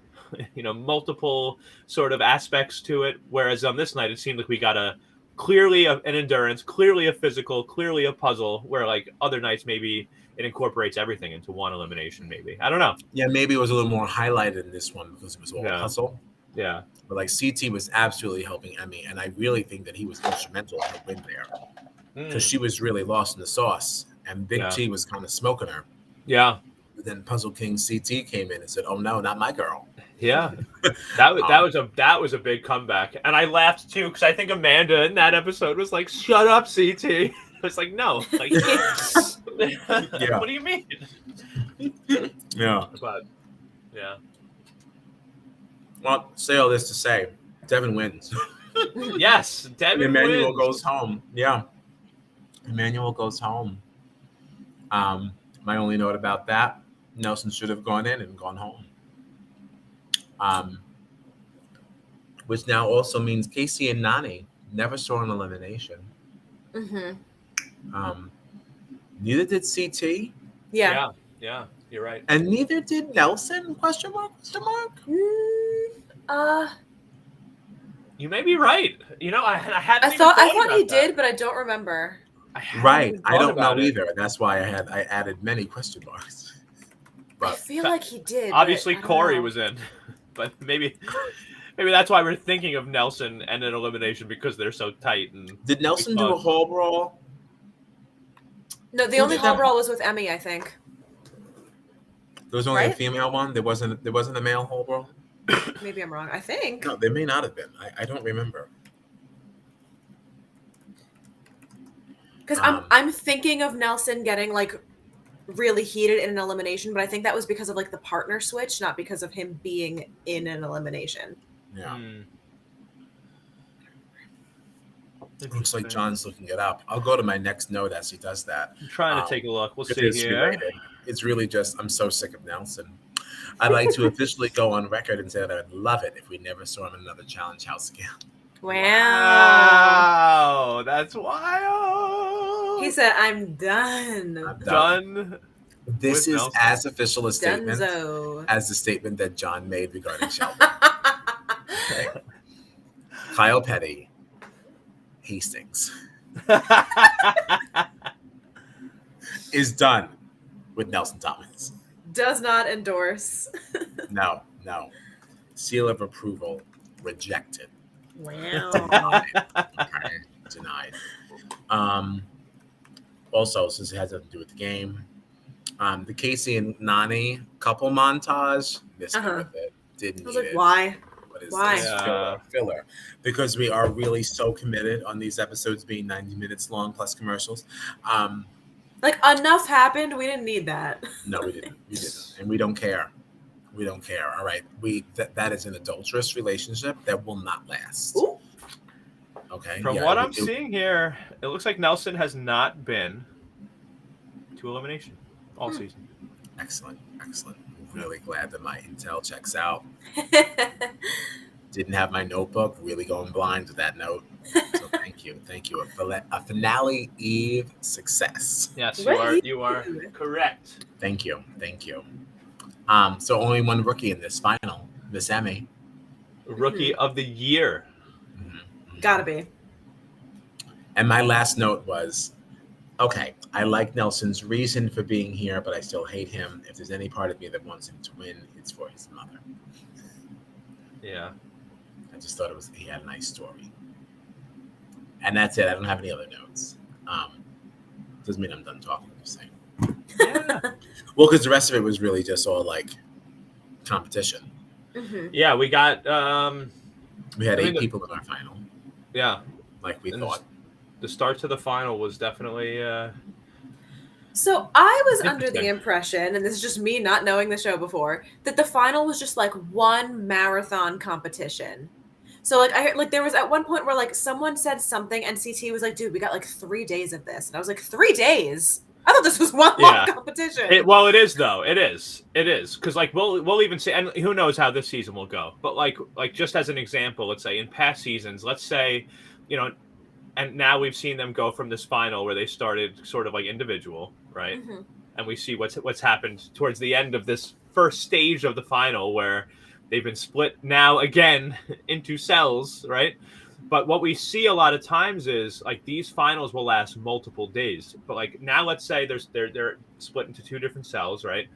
sort of aspects to it, whereas on this night it seemed like we got clearly an endurance, clearly a physical, clearly a puzzle, where like other nights maybe it incorporates everything into one elimination. Maybe, I don't know. Yeah, maybe it was a little more highlighted in this one because it was all Yeah. puzzle. Yeah. But like CT was absolutely helping Emmy, and I really think that he was instrumental in her win there because she was really lost in the sauce, and Big Yeah. T was kind of smoking her. Yeah. But then Puzzle King CT came in and said, "Oh no, not my girl." Yeah, that was a big comeback, and I laughed too because I think Amanda in that episode was like, "Shut up, CT." I was like, "No, like, Yeah. what do you mean?" Yeah. But yeah, Well, say all this to say, Devin wins. yes, Devin Emmanuel wins. goes home. Yeah. Emmanuel goes home. My only note about that, Nelson should have gone in and gone home. Which now also means Casey and Nani never saw an elimination. Mm-hmm. Neither did CT, Yeah. Yeah, you're right. and neither did Nelson? Question mark? Question mark? You may be right. I hadn't. I even thought about he that. did, but I don't remember. I hadn't Right. even I thought don't about know it. either. That's why I added many question marks. I But feel like he did. but Obviously, I don't Corey know. was in, but maybe that's why we're thinking of Nelson and an elimination because they're so tight. And did Nelson do a hall brawl? No, the Who only did hall that? brawl was with Emmy, I think. There was only a Right? female one. There wasn't a male hall brawl. Maybe I'm wrong. I think. No, there may not have been. I don't remember. Because Um, I'm thinking of Nelson getting like really heated in an elimination, but I think that was because of like the partner switch, not because of him being in an elimination. Yeah. Hmm. Looks like John's looking it up. I'll go to my next note as he does that. I'm trying to take a look. We'll It see is here. related. It's really just I'm so sick of Nelson. I'd like to officially go on record and say that I'd love it if we never saw him in another challenge house again. Wow. Wow, that's wild. He said, "I'm done." I'm done. done. This with is Nelson. as official a statement Dunzo. as the statement that John made regarding Shelby. Kyle Petty, Hastings, is done with Nelson Thomas. Does not endorse. No. Seal of approval rejected. Wow. Okay, denied. Also, since it has nothing to do with the game, the Casey and Nani couple montage, missed me with it. Didn't I was need like, it. why? What is Why? this? Yeah. Filler. Because we are really so committed on these episodes being 90 minutes long plus commercials. Like enough happened. We didn't need that. No, we didn't. And we don't care. We don't care. All right. That is an adulterous relationship that will not last. Ooh. Okay. From Yeah, what I'm seeing here, it looks like Nelson has not been to elimination all season. Excellent. I'm really glad that my intel checks out. Didn't have my notebook. Really going blind with that note. So thank Thank you. A finale eve success. Yes, Woo! you are correct. Thank you. So only one rookie in this final, Miss Emmy. Rookie of the year. Gotta be. And my last note was, okay, I like Nelson's reason for being here, but I still hate him. If there's any part of me that wants him to win, it's for his mother. Yeah. I just thought he had a nice story. And that's it. I don't have any other notes. Doesn't mean I'm done talking. I'm just saying. Yeah. Well, because the rest of it was really just all like competition. Yeah, we got We had 8 people in our final, yeah. like we thought. The start to the final was definitely So I was under Interesting. the impression, and this is just me not knowing the show before, that the final was just like one marathon competition. So like I heard, like there was at one point where like someone said something and CT was like, "Dude, we got like 3 days of this," and I was like, 3 days? I thought this was one long competition. It is though. It is because like we'll even say, and who knows how this season will go. But like just as an example, let's say in past seasons, let's say, and now we've seen them go from this final where they started sort of like individual, right? And we see what's happened towards the end of this first stage of the final where they've been split now again into cells, right? But what we see a lot of times is like these finals will last multiple days. But like now, let's say they're split into 2 different cells, right?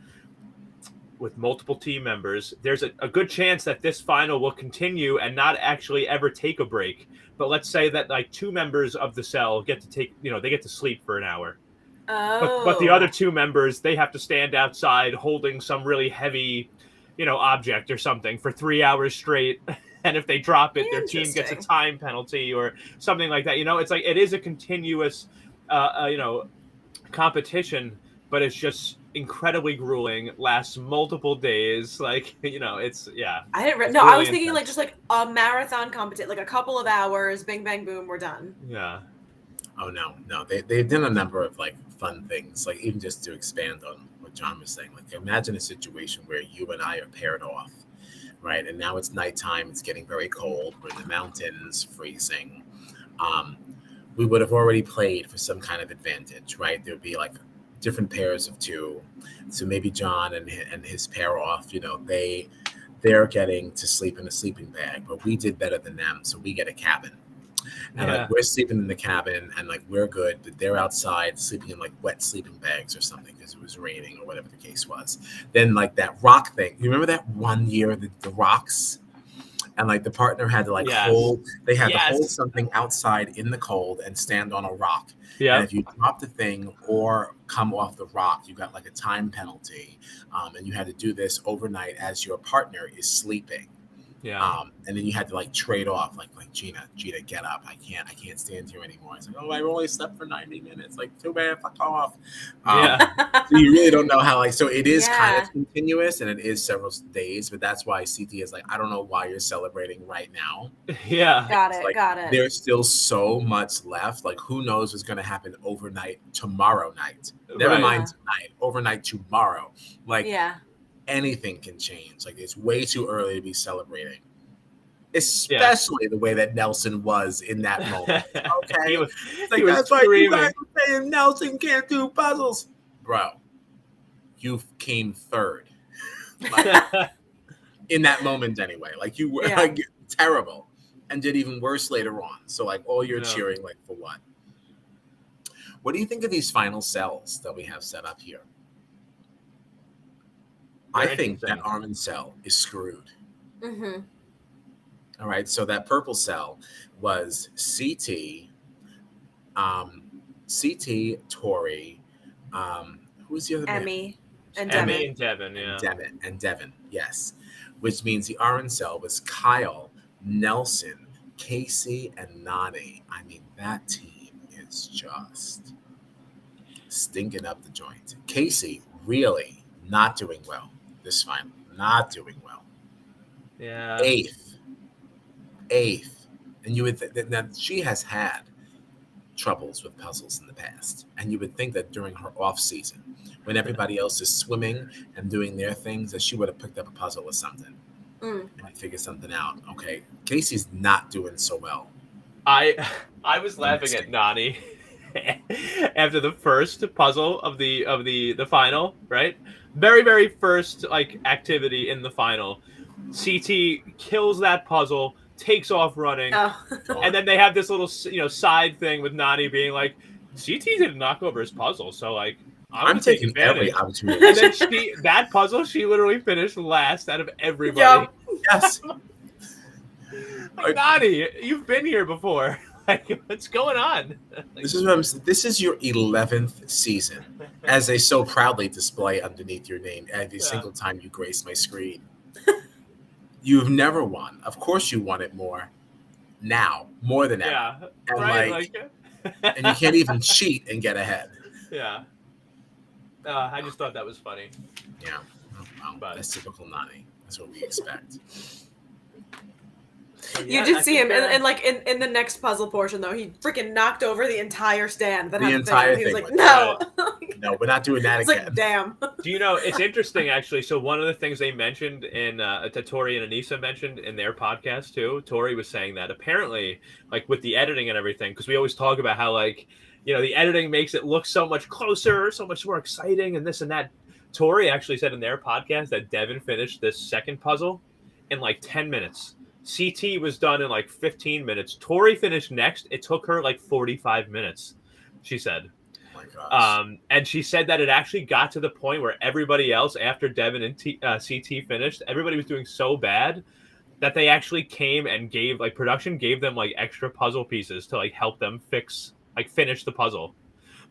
With multiple team members, there's a good chance that this final will continue and not actually ever take a break. But let's say that like 2 members of the cell get to take, they get to sleep for an hour. But the other 2 members, they have to stand outside holding some really heavy, object or something for 3 hours straight. And if they drop it, their team gets a time penalty or something like that. It's like it is a continuous, competition, but it's just incredibly grueling. Lasts multiple days. Like it's I didn't. No, really I was thinking intense. like just like a marathon competition, like a couple of hours, bing bang boom, we're done. Yeah. Oh no, they've done a number of like fun things, like even just to expand on what John was saying. Like imagine a situation where you and I are paired off. Right, and now it's nighttime. It's getting very cold. We're in the mountains, freezing. We would have already played for some kind of advantage, right? There'd be like different pairs of 2. So maybe John and his pair off. They're getting to sleep in a sleeping bag, but we did better than them, so we get a cabin. And like we're sleeping in the cabin, and like we're good, but they're outside sleeping in like wet sleeping bags or something because it was raining or whatever the case was. Then like that rock thing. You remember that one year the rocks, and like the partner had to like hold. They had to hold something outside in the cold and stand on a rock. Yeah. And if you dropped the thing or come off the rock, you got like a time penalty, and you had to do this overnight as your partner is sleeping. Yeah. And then you had to like trade off, like Gina, get up. I can't stand here anymore. It's like, oh, I only slept for 90 minutes. Like, too bad, fuck off. So you really don't know how, like, so it is kind of continuous and it is several days, but that's why CT is like, I don't know why you're celebrating right now. Yeah. Got it. Like, got it. There's still so much left. Like, who knows what's going to happen overnight tomorrow night? Never mind tonight, overnight tomorrow. Like, anything can change. Like it's way too early to be celebrating, especially the way that Nelson was in that moment. Okay, he was that's why screaming. you guys are saying Nelson can't do puzzles, bro. You came third, like, in that moment anyway. Like you were like terrible, and did even worse later on. So like all you're cheering like for what? What do you think of these final cells that we have set up here? I think that orange cell is screwed. All right, so that purple cell was CT, Tori, who was the other Emmy man? and Devin. Emmy and Devin, yeah. Devin, yes. Which means the orange cell was Kyle, Nelson, Casey, and Nani. I mean, that team is just stinking up the joint. Casey really not doing well this final. Not doing well. Yeah. Eighth. And you would that she has had troubles with puzzles in the past. And you would think that during her off season, when everybody else is swimming and doing their things, that she would have picked up a puzzle or something and figured something out. Okay. Casey's not doing so well I was laughing at Nani after the first puzzle of the final, right? Very, very first like activity in the final. CT kills that puzzle, takes off running, and then they have this little side thing with Nani being like, CT didn't knock over his puzzle, so like I'm taking every opportunity. And then that puzzle, she literally finished last out of everybody. Yep. Yes. Like, Nani, you've been here before. Like, what's going on? Like, this is what I'm saying. This is your 11th season, as they so proudly display underneath your name every single time you grace my screen. You've never won. Of course, you want it more now, more than ever. Yeah, and right. And you can't even cheat and get ahead. Yeah. I just thought that was funny. Yeah, well, that's typical Nani. That's what we expect. You did see him, and like in the next puzzle portion, though, he freaking knocked over the entire stand. That the entire thing. He was like, "No, no, we're not doing that it's again." Like, damn. Do you know? It's interesting, actually. So one of the things they mentioned that Tori and Anissa mentioned in their podcast too. Tori was saying that apparently, like with the editing and everything, because we always talk about how like the editing makes it look so much closer, so much more exciting, and this and that. Tori actually said in their podcast that Devin finished this second puzzle in like 10 minutes. CT was done in like 15 minutes. Tori finished next. It took her like 45 minutes, she said. Oh my gosh. And she said that it actually got to the point where everybody else, after Devin and CT finished, everybody was doing so bad that they actually came and production gave them like extra puzzle pieces to like help them finish the puzzle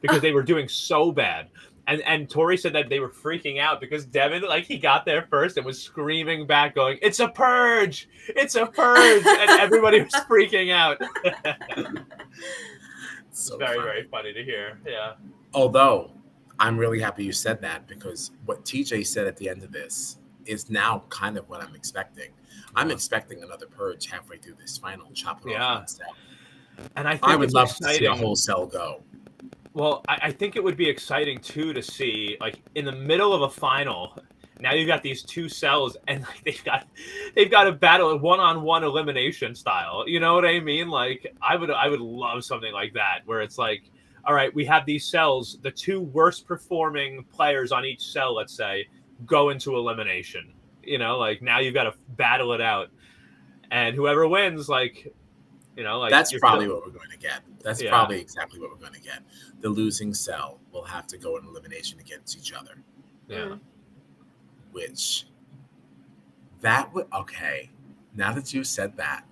because they were doing so bad. And Tori said that they were freaking out because Devin, like, he got there first and was screaming back, going, "It's a purge! It's a purge!" And everybody was freaking out. So very, funny. very funny to hear. Yeah. Although, I'm really happy you said that because what TJ said at the end of this is now kind of what I'm expecting. I'm expecting another purge halfway through this final, chop it off one cell. And I would love to see a whole cell go. Well, I think it would be exciting too to see, like, in the middle of a final. Now you've got these two cells, and like, they've got a battle, a one-on-one elimination style. You know what I mean? Like, I would love something like that, where it's like, all right, we have these cells. The two worst performing players on each cell, let's say, go into elimination. Like now you've got to battle it out, and whoever wins, like. That's probably what we're going to get. That's probably exactly what we're going to get. The losing cell will have to go in elimination against each other. Yeah. Which that would now that you said that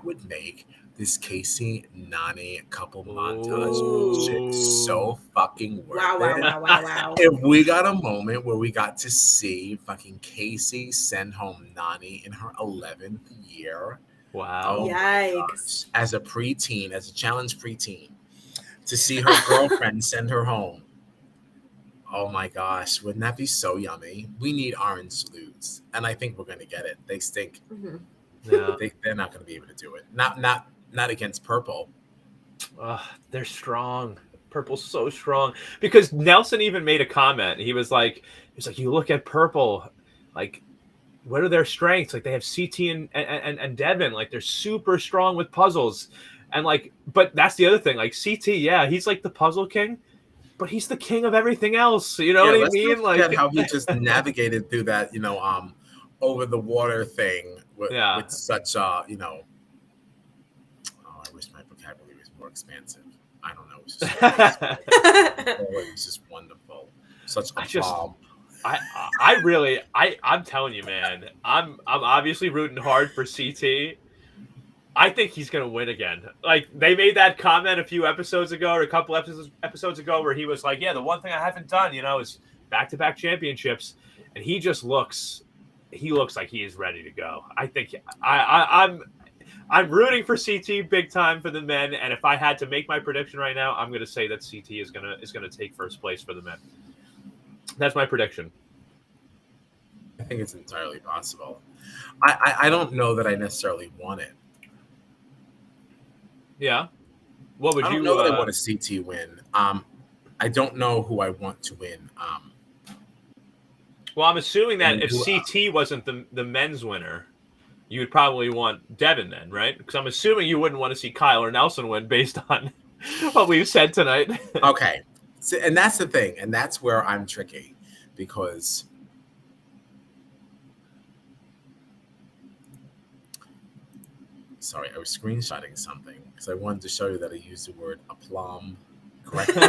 would make this Casey Nani couple montage shit so fucking worth it. Wow. If we got a moment where we got to see fucking Casey send home Nani in her 11th year. Wow. Oh Yikes. As a preteen, as a challenged preteen, to see her girlfriend send her home. Oh my gosh, wouldn't that be so yummy? We need orange salutes, and I think we're going to get it. They stink. Mm-hmm. Yeah. They're not going to be able to do it. Not against Purple. They're strong. Purple's so strong. Because Nelson even made a comment. He was like, you look at Purple, like, what are their strengths? Like, they have CT and Devin. Like, they're super strong with puzzles. And, like, but that's the other thing. Like, CT, yeah, he's like the puzzle king, but he's the king of everything else. You know what I mean? Like, how he just navigated through that, over the water thing with such, Oh, I wish my vocabulary was more expansive. I don't know. It was just, it was just wonderful. Such a bomb. I'm telling you, man, I'm obviously rooting hard for CT. I think he's going to win again. Like, they made that comment a few episodes ago or a couple episodes ago where he was like, yeah, the one thing I haven't done, is back-to-back championships. And he just looks like he is ready to go. I think I'm rooting for CT big time for the men. And if I had to make my prediction right now, I'm going to say that CT is going to take first place for the men. That's my prediction. I think it's entirely possible. I don't know that I necessarily want it. Yeah. What would I don't know that I want a CT win. I don't know who I want to win. Well, I'm assuming that if CT wasn't the men's winner, you would probably want Devin then, right? Because I'm assuming you wouldn't want to see Kyle or Nelson win based on what we've said tonight. Okay. So, and that's the thing. And that's where I'm tricky because sorry, I was screenshotting something because I wanted to show you that I used the word aplomb correctly.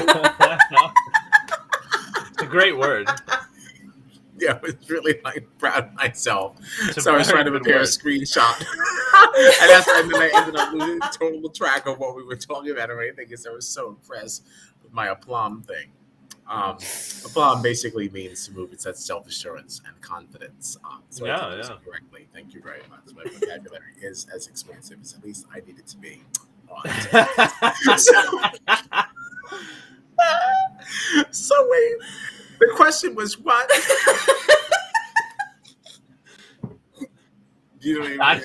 It's a great word. Yeah, I was really like proud of myself. It's a So I was very trying to good prepare a word. screenshot. And then I ended up losing total track of what we were talking about or anything because I was so impressed with my aplomb thing. Aplomb basically means to move. It says self-assurance and confidence. So I did use it correctly. Thank you very much. My vocabulary is as expansive as at least I need it to be. So wait, the question was what? You don't even I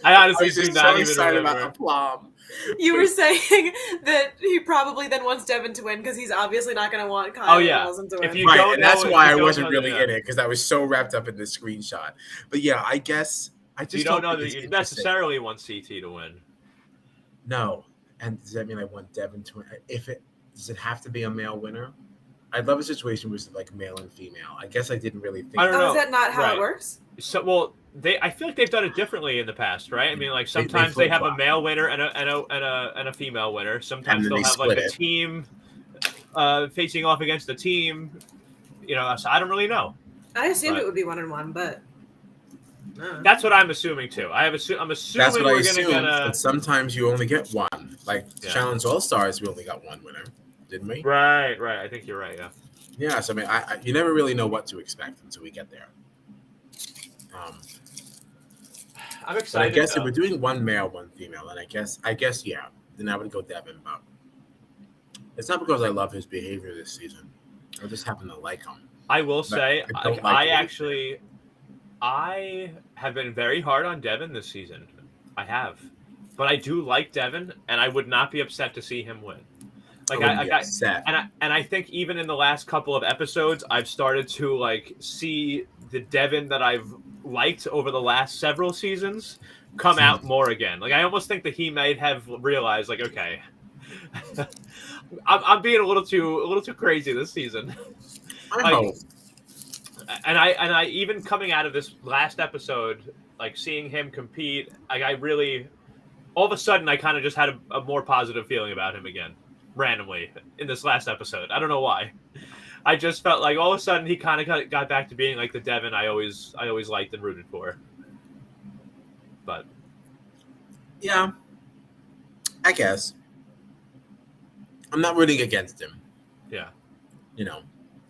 honestly was do just not so even excited remember. about aplomb. You were saying that he probably then wants Devin to win because he's obviously not going to want Kyle Oh, yeah. or Nelson to win. If you Right, don't and know that's it- why you I don't wasn't know really that- in it because I was so wrapped up in the screenshot. But yeah, I guess I just You don't know think that it's you interesting. necessarily want CT to win. No, and does that mean I want Devin to win? Does it have to be a male winner? I'd love a situation where it's like male and female. I guess I didn't really think. I don't know. Is that not how Right. it works? So, well, I feel like they've done it differently in the past, right? I mean, like They sometimes they have a flip-flop. male winner and a female winner. Sometimes then they'll they have like split a it. team facing off against a team. You know, so I don't really know. I assumed But- it would be 1-1, but no. That's what I'm assuming too. I'm assuming That's what I we're assumed. gonna. But sometimes you only get one. Like Yeah. Challenge All Stars, we only got one winner, didn't we? Right. I think you're right. Yeah. Yeah. So I mean, you never really know what to expect until we get there. I'm But excited. I guess though. if we're doing one male, one female, then I guess yeah, then I would go Devin. But it's not because I love his behavior this season. I just happen to like him. I will say, I don't like it. I have been very hard on Devin this season. I have, but I do like Devin, and I would not be upset to see him win. Like I think even in the last couple of episodes, I've started to like see the Devin that I've liked over the last several seasons come out more again. Like I almost think that he might have realized, like, okay, I'm being a little too crazy this season. I hope. And I even coming out of this last episode, like seeing him compete, like I really, all of a sudden, I kind of just had a more positive feeling about him again, randomly in this last episode. I don't know why. I just felt like all of a sudden he kind of got back to being like the Devin I always liked and rooted for. But Yeah, I guess I'm not rooting against him. yeah, You know,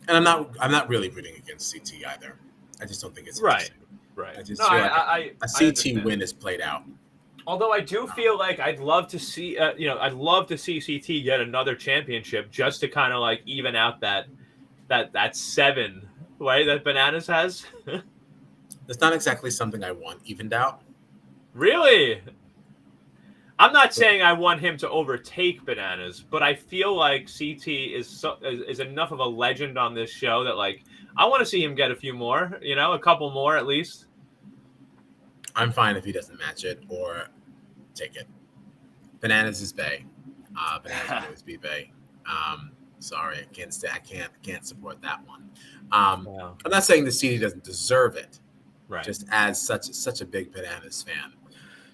and I'm not really rooting against CT either. I just don't think it's right. I just No, feel like I a CT understand. win is played out. Although I do feel like I'd love to see, I'd love to see CT get another championship just to kind of like even out that 7, right? That Bananas has. It's not exactly something I want evened out. Really? I'm not saying I want him to overtake Bananas, but I feel like CT is enough of a legend on this show that like I want to see him get a few more, a couple more at least. I'm fine if he doesn't match it or take it. Bananas is Bay. Bananas will always be Bay. Sorry, I can't support that one. Wow. I'm not saying the CD doesn't deserve it. Right. Just as such a big Bananas fan,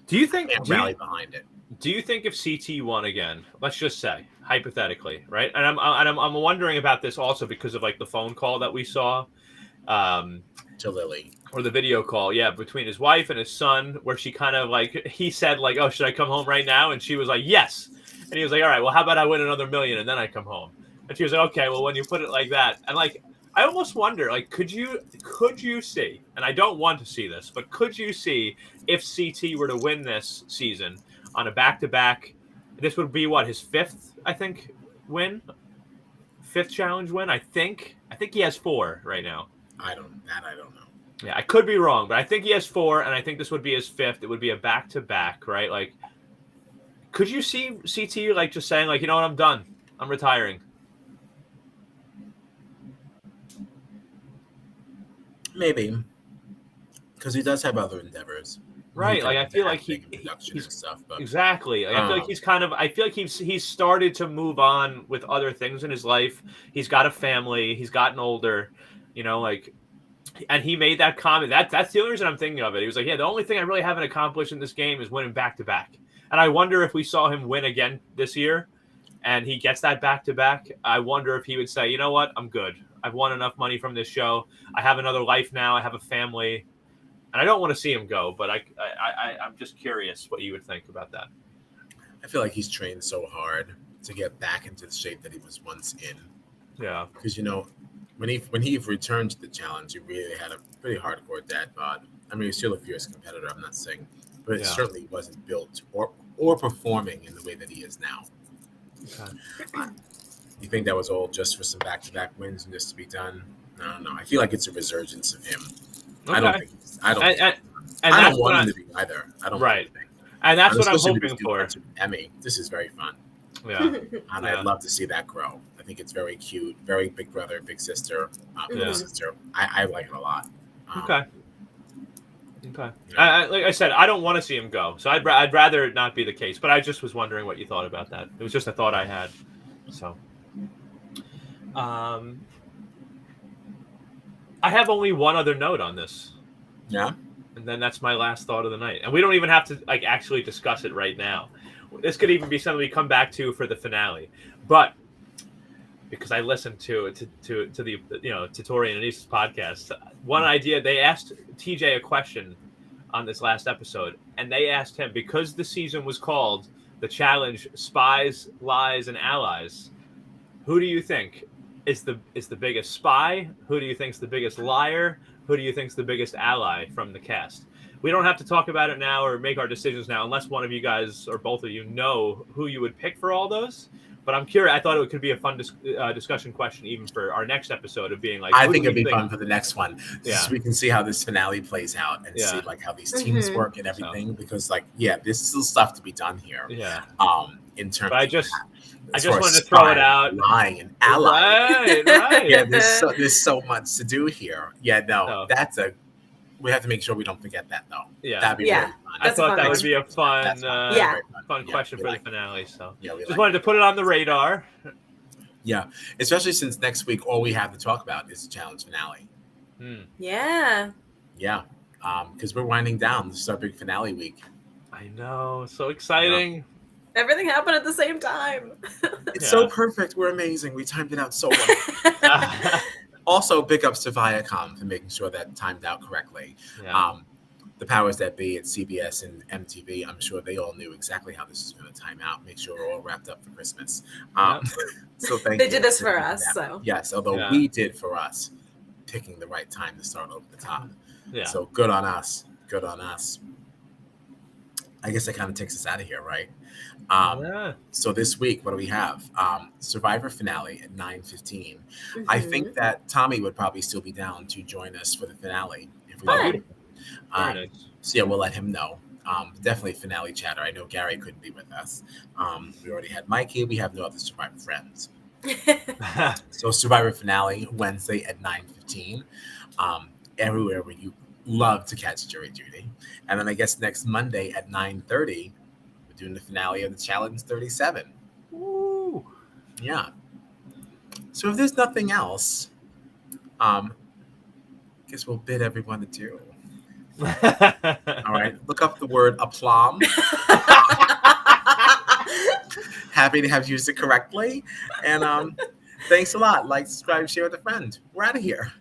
Do you think? can't rally behind it. Do you think if CT won again, let's just say hypothetically, right? And I'm wondering about this also because of like the phone call that we saw, To Lily. or the video call, yeah, between his wife and his son, where she kind of like he said like, "Oh, should I come home right now?" And she was like, "Yes," and he was like, "All right, well, how about I win another $1 million and then I come home?" And she was like, "Okay, well, when you put it like that," and like I almost wonder, like, could you see? And I don't want to see this, but could you see if CT were to win this season on a back-to-back? This would be what, his 5th, I think, win, 5th challenge win. I think he has 4 right now. I don't know. Yeah, I could be wrong, but I think he has 4, and I think this would be his 5th. It would be a back-to-back, right? Like, could you see CT like just saying like, you know what, I'm done, I'm retiring? Maybe because he does have other endeavors. Right, like I feel like production and stuff, but exactly. Like, I feel like he's kind of. I feel like he's started to move on with other things in his life. He's got a family. He's gotten older. Like, and he made that comment. That's the only reason I'm thinking of it. He was like, "Yeah, the only thing I really haven't accomplished in this game is winning back to back." And I wonder if we saw him win again this year, and he gets that back to back. I wonder if he would say, "You know what? I'm good. I've won enough money from this show. I have another life now. I have a family." And I don't want to see him go, but I'm just curious what you would think about that. I feel like he's trained so hard to get back into the shape that he was once in. Yeah. Because, when he returned to the challenge, he really had a pretty hardcore dad bod. I mean, he's still a fierce competitor, I'm not saying. But it certainly wasn't built or performing in the way that he is now. Okay. You think that was all just for some back-to-back wins and just to be done? I don't know. I feel like it's a resurgence of him. Okay. I don't want him to be either. I don't want him to be. And that's what I'm hoping for. Emmy, this is very fun. Yeah. And I'd love to see that grow. I think it's very cute, very big brother, big sister, little sister. I like it a lot. Okay. Like I said, I don't want to see him go, so I'd rather it not be the case. But I just was wondering what you thought about that. It was just a thought I had. So, I have only one other note on this. Yeah. And then that's my last thought of the night. And we don't even have to actually discuss it right now. This could even be something we come back to for the finale. But because I listened to the Tori and Anis's podcast, one idea, they asked TJ a question on this last episode, and they asked him, because the season was called The Challenge Spies, Lies, and Allies, who do you think is the biggest spy? Who do you think is the biggest liar? Who do you think is the biggest ally from the cast? We don't have to talk about it now or make our decisions now unless one of you guys or both of you know who you would pick for all those. But I'm curious. I thought it could be a fun discussion question even for our next episode of being like. I think it'd be fun for the next one. Yeah. So we can see how this finale plays out and see how these teams work and everything. So, because there's still stuff to be done here. Yeah. In terms. But I just wanted to throw it out. Lying and ally. Right. Yeah. There's so much to do here. Yeah. No. We have to make sure we don't forget that though. Yeah. That'd be really fun. I thought that would be a fun question for the finale. So just wanted to put it on the radar. Yeah, especially since next week all we have to talk about is the challenge finale. Yeah. Yeah, because we're winding down. This is our big finale week. I know, so exciting. Yeah. Everything happened at the same time. It's so perfect. We're amazing. We timed it out so well. Also, big ups to Viacom for making sure that timed out correctly. Yeah. The powers that be at CBS and MTV, I'm sure they all knew exactly how this was going to time out, make sure we're all wrapped up for Christmas. So thank you. They did this for us. So yes, although we did for us, picking the right time to start over the top. Yeah. So good on us. Good on us. I guess that kind of takes us out of here, right? So this week, what do we have? Survivor finale at 9:15. I think that Tommy would probably still be down to join us for the finale if we did. So yeah, we'll let him know. Definitely finale chatter. I know Gary couldn't be with us. We already had Mikey. We have no other Survivor friends. So Survivor finale Wednesday at 9:15. Everywhere where you love to catch jury duty. And then I guess next Monday at 9:30, we're doing the finale of the Challenge 37. Woo! Yeah. So if there's nothing else, I guess we'll bid everyone adieu. All right. Look up the word aplomb. Happy to have used it correctly. And thanks a lot. Like, subscribe, share with a friend. We're out of here.